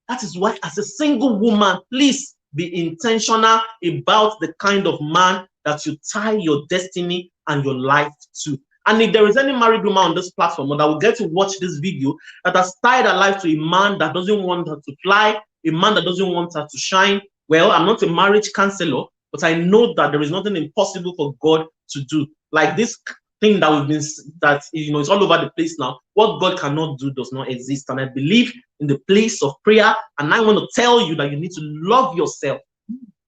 That is why, as a single woman, please be intentional about the kind of man that you tie your destiny and your life to. And if there is any married woman on this platform that will get to watch this video that has tied her life to a man that doesn't want her to fly, a man that doesn't want her to shine, well, I'm not a marriage counselor, but I know that there is nothing impossible for God to do. Like this thing that we've been, that, you know, it's all over the place now. What God cannot do does not exist. And I believe in the place of prayer. And I want to tell you that you need to love yourself.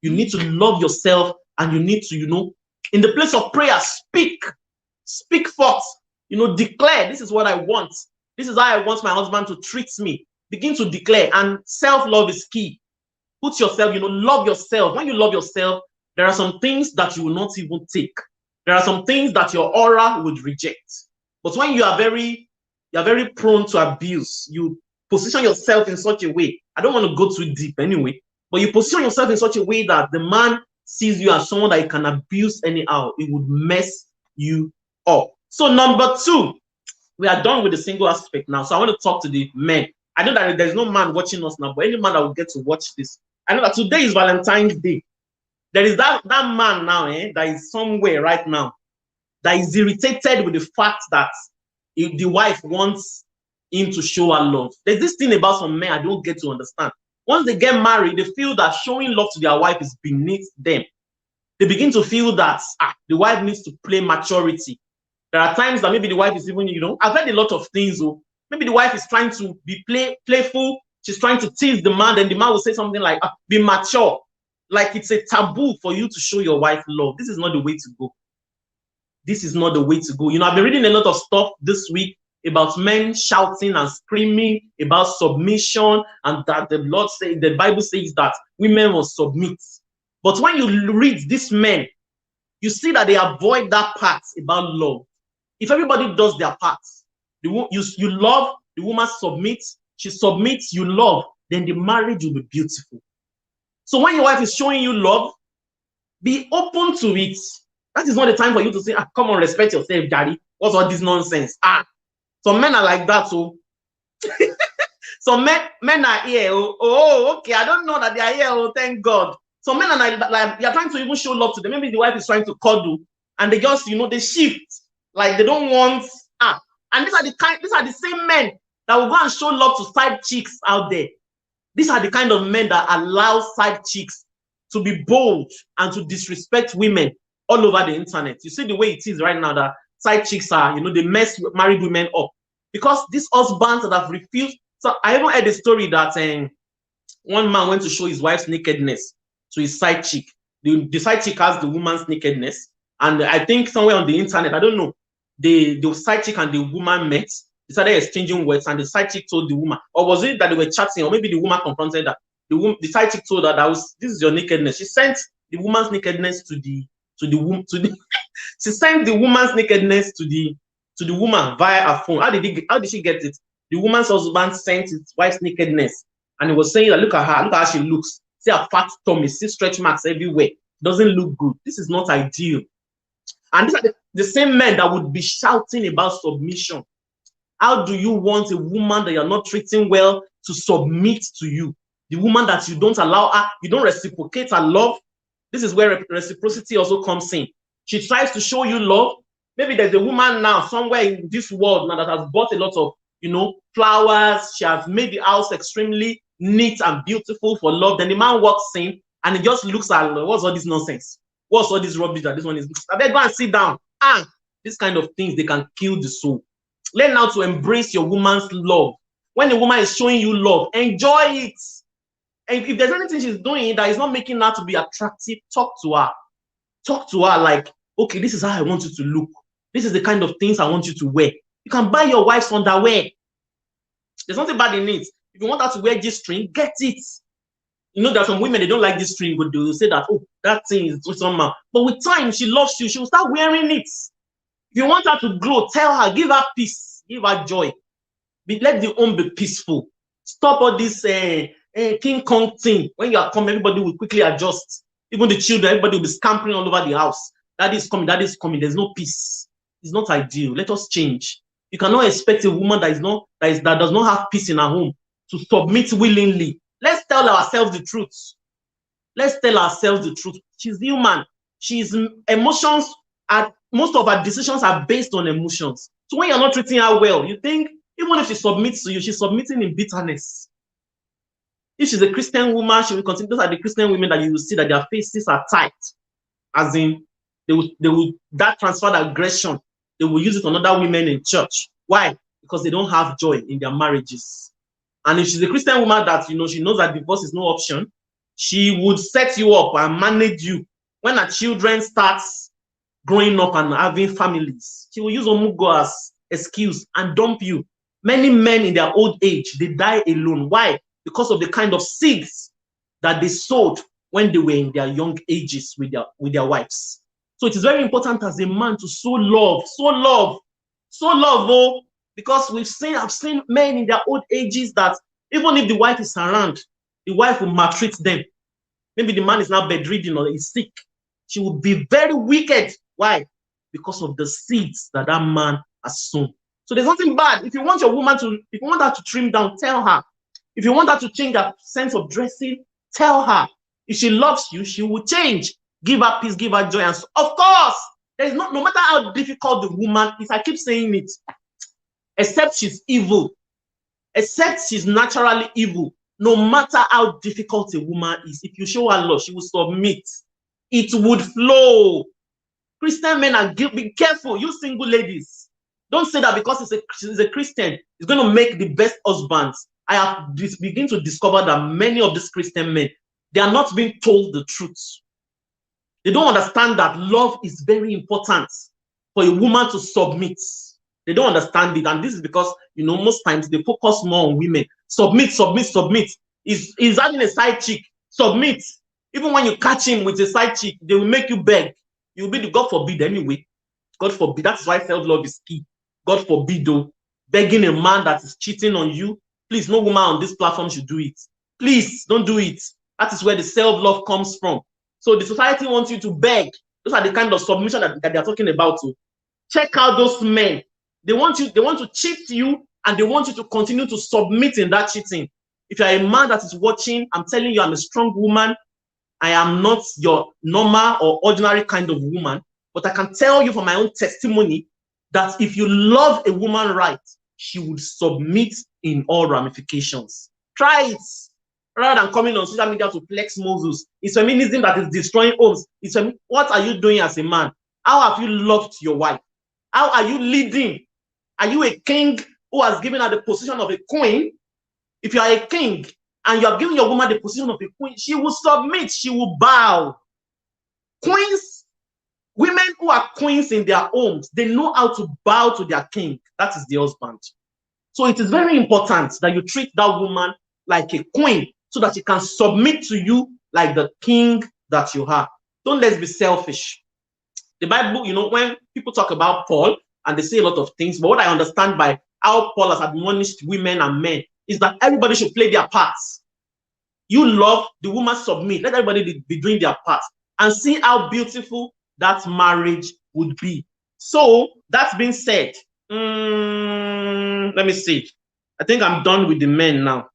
You need to love yourself, and you need to, you know, in the place of prayer, speak forth, you know, declare, this is what I want. This is how I want my husband to treat me. Begin to declare, and self-love is key. Put yourself, you know, love yourself. When you love yourself, there are some things that you will not even take. There are some things that your aura would reject. But when you are very prone to abuse, you position yourself in such a way. I don't want to go too deep anyway, but you position yourself in such a way that the man sees you as someone that he can abuse anyhow. It would mess you up. So number 2, we are done with the single aspect now. So I want to talk to the men. I know that there's no man watching us now, but any man that will get to watch this, I know that today is Valentine's Day. There is that man now, that is somewhere right now that is irritated with the fact that if the wife wants him to show her love. There's this thing about some men I don't get to understand. Once they get married, they feel that showing love to their wife is beneath them. They begin to feel that the wife needs to play maturity. There are times that maybe the wife is even, you know, I've heard a lot of things. Maybe the wife is trying to be playful. She's trying to tease the man, and the man will say something like, be mature. Like it's a taboo for you to show your wife love. This is not the way to go. This is not the way to go. You know, I've been reading a lot of stuff this week about men shouting and screaming about submission, and that the Bible says that women must submit. But when you read these men, you see that they avoid that part about love. If everybody does their part, you love, the woman submits, she submits, you love, then the marriage will be beautiful. So when your wife is showing you love, be open to it. That is not the time for you to say, come on, respect yourself, daddy. What's all this nonsense? Some men are like that, so some men are here. Okay, I don't know that they are here. Oh, thank God. Some men are like they are trying to even show love to them. Maybe the wife is trying to cuddle, and they just, you know, they shift. Like they don't want. And these are the same men that will go and show love to side chicks out there. These are the kind of men that allow side chicks to be bold and to disrespect women all over the internet. You see the way it is right now, that side chicks are, you know, they mess married women up. Because these husbands that have refused. So I even heard a story that one man went to show his wife's nakedness to his side chick. The side chick has the woman's nakedness. And I think somewhere on the internet, I don't know, the side chick and the woman met. They started exchanging words, and the side chick told the woman, or was it that they were chatting, or maybe the woman confronted that. The side chick told her this is your nakedness. She sent the woman's nakedness to the she sent the woman's nakedness to the woman via her phone. How did she get it? The woman's husband sent his wife's nakedness, and he was saying that look at how she looks. See her fat tummy, see stretch marks everywhere. Doesn't look good. This is not ideal. And these are the same men that would be shouting about submission. How do you want a woman that you're not treating well to submit to you? The woman that you don't allow her, you don't reciprocate her love. This is where reciprocity also comes in. She tries to show you love. Maybe there's a woman now somewhere in this world now that has bought a lot of, you know, flowers. She has made the house extremely neat and beautiful for love. Then the man walks in and he just looks at her, what's all this nonsense? What's all this rubbish that this one is? I beg, go and sit down. These kind of things, they can kill the soul. Learn how to embrace your woman's love. When a woman is showing you love, enjoy it. And if there's anything she's doing that is not making her to be attractive, talk to her. Talk to her like, okay, this is how I want you to look. This is the kind of things I want you to wear. You can buy your wife's underwear. There's nothing bad in it. If you want her to wear G-string, get it. You know, there are some women, they don't like this string, but they'll say that, oh, that thing is somehow. But with time, she loves you. She will start wearing it. If you want her to glow, tell her, give her peace, give her joy. Let the home be peaceful. Stop all this King Kong thing. When you are coming, everybody will quickly adjust. Even the children, everybody will be scampering all over the house. That is coming, that is coming. There's no peace. It's not ideal. Let us change. You cannot expect a woman that does not have peace in her home to submit willingly. Let's tell ourselves the truth. Let's tell ourselves the truth. She's human. She's emotions. Most of her decisions are based on emotions. So when you're not treating her well, you think even if she submits to you, she's submitting in bitterness. If she's a Christian woman, she will continue. Those are the Christian women that you will see that their faces are tight. As in, they will that transferred aggression, they will use it on other women in church. Why? Because they don't have joy in their marriages. And if she's a Christian woman that, you know, she knows that divorce is no option, she would set you up and manage you. When her children starts growing up and having families, she will use omugo as excuse and dump you. Many men in their old age, they die alone. Why? Because of the kind of seeds that they sowed when they were in their young ages with their wives. So it is very important as a man to sow love, oh, because I've seen men in their old ages that even if the wife is around, the wife will maltreat them. Maybe the man is now bedridden or is sick. She will be very wicked. Why? Because of the seeds that man has sown. So there's nothing bad. If you want your woman to, if you want her to trim down, tell her. If you want her to change her sense of dressing, tell her. If she loves you, she will change. Give her peace, give her joy. And so, of course, there's no matter how difficult the woman is, I keep saying it, except she's evil, except she's naturally evil, no matter how difficult a woman is, if you show her love, she will submit. It would flow. Christian men are guilty. Be careful, you single ladies. Don't say that because she's a Christian, it's going to make the best husbands. I have begin to discover that many of these Christian men, they are not being told the truth. They don't understand that love is very important for a woman to submit. They don't understand it. And this is because, you know, most times they focus more on women. Submit. He's having a side chick. Submit. Even when you catch him with a side chick, they will make you beg. You'll be the God forbid anyway. God forbid. That's why self-love is key. God forbid, though. Begging a man that is cheating on you. Please, no woman on this platform should do it. Please, don't do it. That is where the self-love comes from. So the society wants you to beg. Those are the kind of submission that they are talking about. Too. Check out those men. They want to cheat you, and they want you to continue to submit in that cheating. If you are a man that is watching, I'm telling you, I'm a strong woman. I am not your normal or ordinary kind of woman, but I can tell you from my own testimony that if you love a woman right, she would submit in all ramifications. Try it. Rather than coming on social media to flex muscles. It's feminism that is destroying homes. What are you doing as a man? How have you loved your wife? How are you leading? Are you a king who has given her the position of a queen? If you are a king and you have given your woman the position of a queen, she will submit, she will bow. Queens, women who are queens in their homes, they know how to bow to their king. That is the husband. So it is very important that you treat that woman like a queen so that she can submit to you like the king that you are. Don't let's be selfish. The Bible, you know, when people talk about Paul and they say a lot of things, but what I understand by how Paul has admonished women and men is that everybody should play their parts. You love, the woman submit. Let everybody be doing their parts and see how beautiful that marriage would be. So, that being said, let me see. I think I'm done with the men now.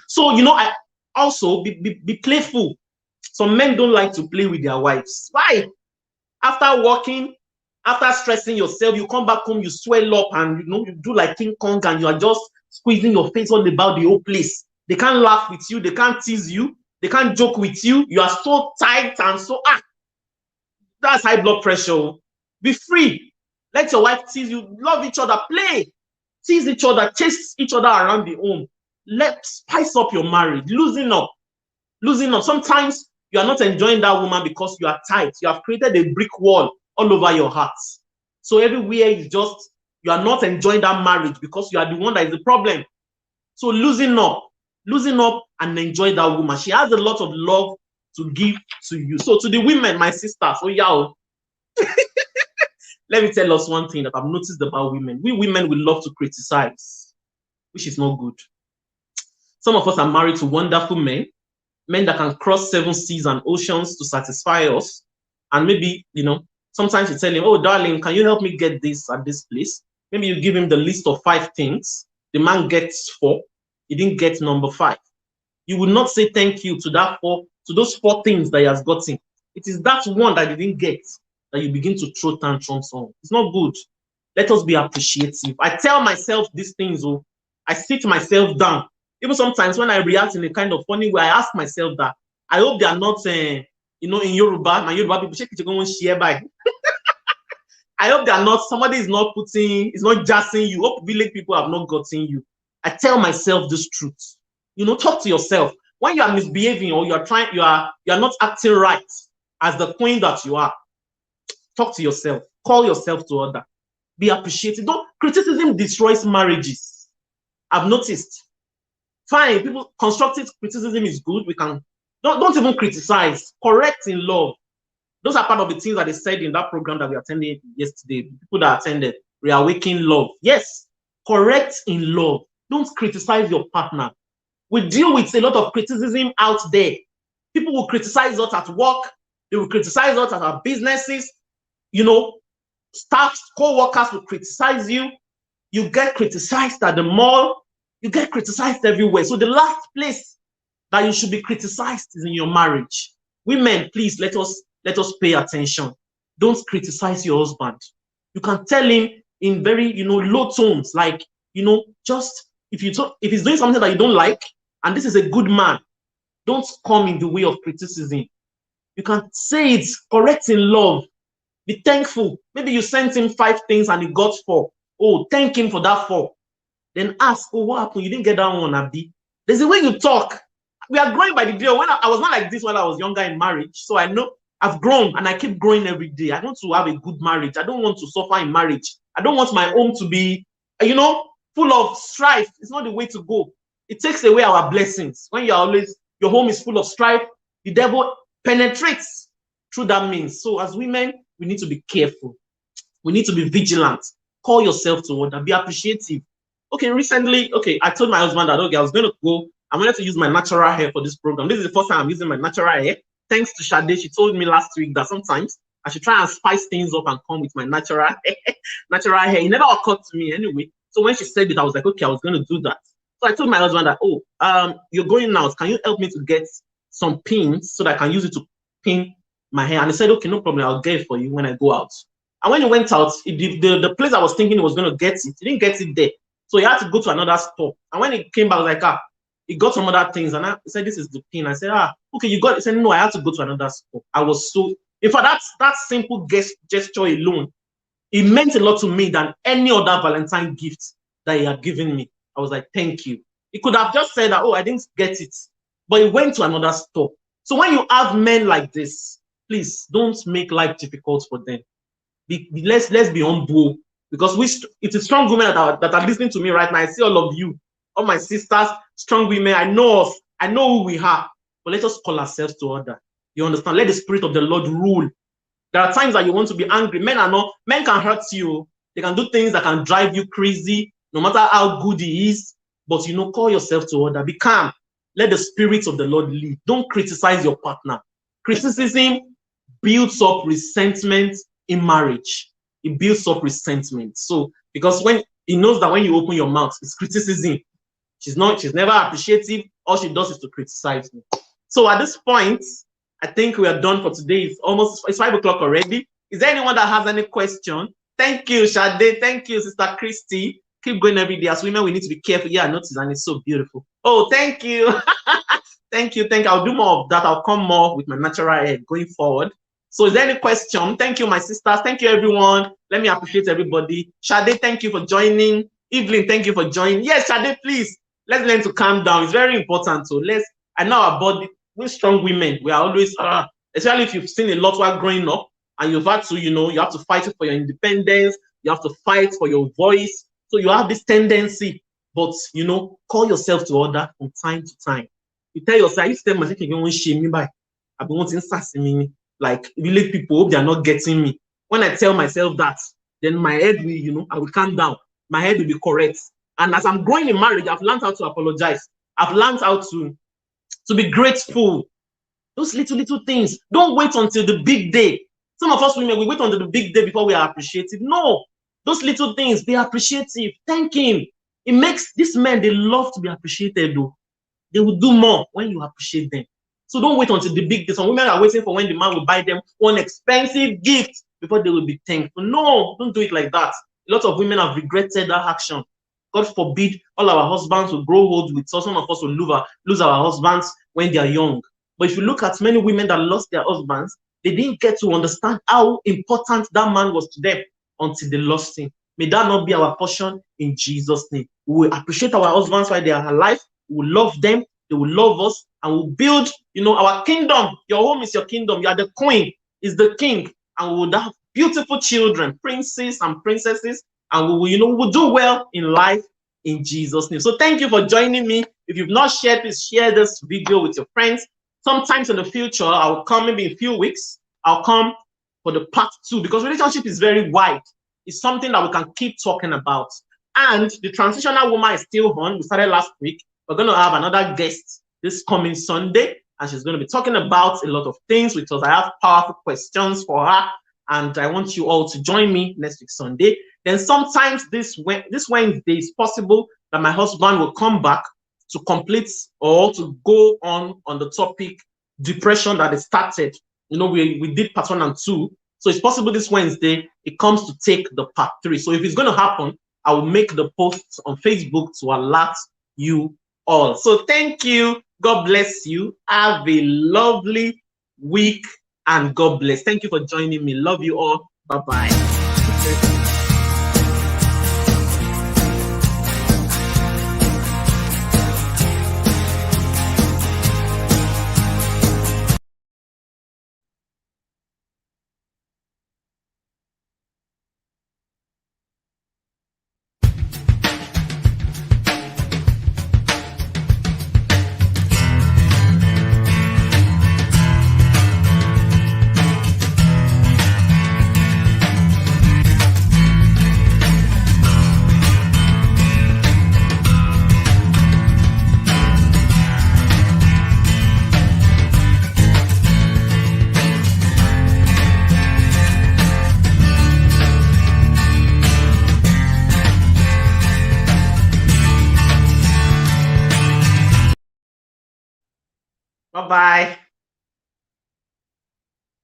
So, you know, I also be playful. Some men don't like to play with their wives. Why? After working, after stressing yourself, you come back home, you swell up, and you know, you do like King Kong, and you are just squeezing your face all about the whole place. They can't laugh with you, they can't tease you, they can't joke with you. You are so tight and so that's high blood pressure. Be free. Let your wife tease you. Love each other. Play. Tease each other. Chase each other around the home. Let's spice up your marriage. Losing up. Sometimes you are not enjoying that woman because you are tight. You have created a brick wall all over your heart. So everywhere is just, you are not enjoying that marriage because you are the one that is the problem. So losing up. loosen up and enjoy that woman. She has a lot of love to give to you. So to the women, my sisters, oh yeah, let me tell us one thing that I've noticed about women. We women will love to criticize, which is not good. Some of us are married to wonderful men, men that can cross 7 seas and oceans to satisfy us. And maybe, sometimes you tell him, oh, darling, can you help me get this at this place? Maybe you give him the list of 5 things. The man gets 4. He didn't get number 5. You will not say thank you to those 4 things that he has gotten. It is that one that you didn't get that you begin to throw tantrums on. It's not good. Let us be appreciative. I tell myself these things. Oh, I sit myself down. Even sometimes when I react in a kind of funny way, I ask myself that. I hope they are not, in Yoruba, my Yoruba people, share by. I hope they are not, somebody is not jazzing you. Hope village people have not gotten you. I tell myself this truth. Talk to yourself. When you are misbehaving or you are not acting right as the queen that you are, talk to yourself. Call yourself to order. Be appreciative. Criticism destroys marriages. I've noticed. Fine, constructive criticism is good. We can don't even criticize. Correct in love. Those are part of the things that they said in that program that we attended yesterday. People that attended, Reawakening Love. Yes, correct in love. Don't criticize your partner. We deal with a lot of criticism out there. People will criticize us at work. They will criticize us at our businesses. Staff, co-workers will criticize you. You get criticized at the mall. You get criticized everywhere. So the last place that you should be criticized is in your marriage. Women, please let us pay attention. Don't criticize your husband. You can tell him in very low tones, like just if he's doing something that you don't like, and this is a good man, don't come in the way of criticism. You can say it, correct in love. Be thankful. Maybe you sent him 5 things and he got 4. Oh, thank him for that 4. Then ask, oh, what happened? You didn't get that one, Abi. There's a way you talk. We are growing by the day. When I was not like this when I was younger in marriage. So I know I've grown and I keep growing every day. I want to have a good marriage. I don't want to suffer in marriage. I don't want my home to be, full of strife. It's not the way to go. It takes away our blessings. When your home is full of strife, the devil penetrates through that means. So as women, we need to be careful. We need to be vigilant. Call yourself to order. Be appreciative. Okay, recently, I told my husband that, I was going to go. I wanted to use my natural hair for this program. This is the first time I'm using my natural hair. Thanks to Sade, she told me last week that sometimes I should try and spice things up and come with my natural hair. It never occurred to me anyway. So when she said it, I was like, okay, I was going to do that. So I told my husband that, you're going out. Can you help me to get some pins so that I can use it to pin my hair? And he said, okay, no problem. I'll get it for you when I go out. And when he went out, the place I was thinking he was going to get it, he didn't get it there. So he had to go to another store. And when he came back, I was like, he got some other things. And he said, this is the pin. I said, okay, you got it. He said, no, I had to go to another store. I was so, in fact, that simple gesture alone, it meant a lot to me than any other Valentine gift that he had given me. I was like, thank you. He could have just said that, I didn't get it. But he went to another store. So when you have men like this, please don't make life difficult for them. Let's be humble. Because it's a strong women that are listening to me right now. I see all of you, all my sisters, strong women. I know us. I know who we are. But let us call ourselves to order. You understand? Let the Spirit of the Lord rule. There are times that you want to be angry. Men can hurt you. They can do things that can drive you crazy, no matter how good he is. But call yourself to order. Be calm. Let the Spirit of the Lord lead. Don't criticize your partner. Criticism builds up resentment in marriage. It builds up resentment. So, because when he knows that when you open your mouth, it's criticism. She's never appreciative. All she does is to criticize me. So at this point, I think we are done for today. It's 5 o'clock already. Is there anyone that has any question? Thank you, Sade. Thank you, Sister Christy. Keep going every day. As women, we need to be careful. Yeah, I noticed, and it's so beautiful. Oh, thank you. Thank you. I'll do more of that. I'll come more with my natural hair going forward. So is there any question? Thank you, my sisters. Thank you, everyone. Let me appreciate everybody. Sade, thank you for joining. Evelyn, thank you for joining. Yes, Sade, please. Let's learn to calm down. It's very important. So I know our body, we're strong women. We are always, especially if you've seen a lot while growing up and you've had to, you have to fight for your independence. You have to fight for your voice. So you have this tendency but call yourself to order from time to time. You tell yourself, I used to tell myself, if you want to shame me by, I've been wanting to me, like village people hope they are not getting me. When I tell myself that, then my head will, I will calm down. My head will be correct. And as I'm growing in marriage, I've learned how to apologize. I've learned how to be grateful. Those little things. Don't wait until the big day. Some of us women, we wait until the big day before we are appreciative. No, those little things, be appreciative. Thank him. It makes these men, they love to be appreciated though. They will do more when you appreciate them. So don't wait until the big day. Some women are waiting for when the man will buy them one expensive gift before they will be thankful. No, don't do it like that. A lot of women have regretted that action. God forbid all our husbands will grow old with us. Some of us will lose our husbands when they are young. But if you look at many women that lost their husbands, they didn't get to understand how important that man was to them until they lost him. May that not be our portion in Jesus' name. We will appreciate our husbands while they are alive. We will love them. They will love us, and we'll build, our kingdom. Your home is your kingdom. You are the queen, is the king, and we will have beautiful children, princes and princesses, and we will do well in life in Jesus' name. So thank you for joining me. If you've not shared, please share this video with your friends. Sometimes in the future, I'll come maybe in a few weeks. I'll come for the part 2 because relationship is very wide. It's something that we can keep talking about. And the transitional woman is still on. We started last week. We're going to have another guest this coming Sunday, and she's going to be talking about a lot of things with us. I have powerful questions for her, and I want you all to join me next week Sunday. Then sometimes this Wednesday, it's possible that my husband will come back to complete or to go on the topic depression that is started. We did part 1 and 2. So it's possible this Wednesday it comes to take the part 3. So if it's going to happen, I will make the post on Facebook to alert you all. So thank you. God bless you. Have a lovely week and God bless. Thank you for joining me. Love you all. Bye-bye. Bye-bye.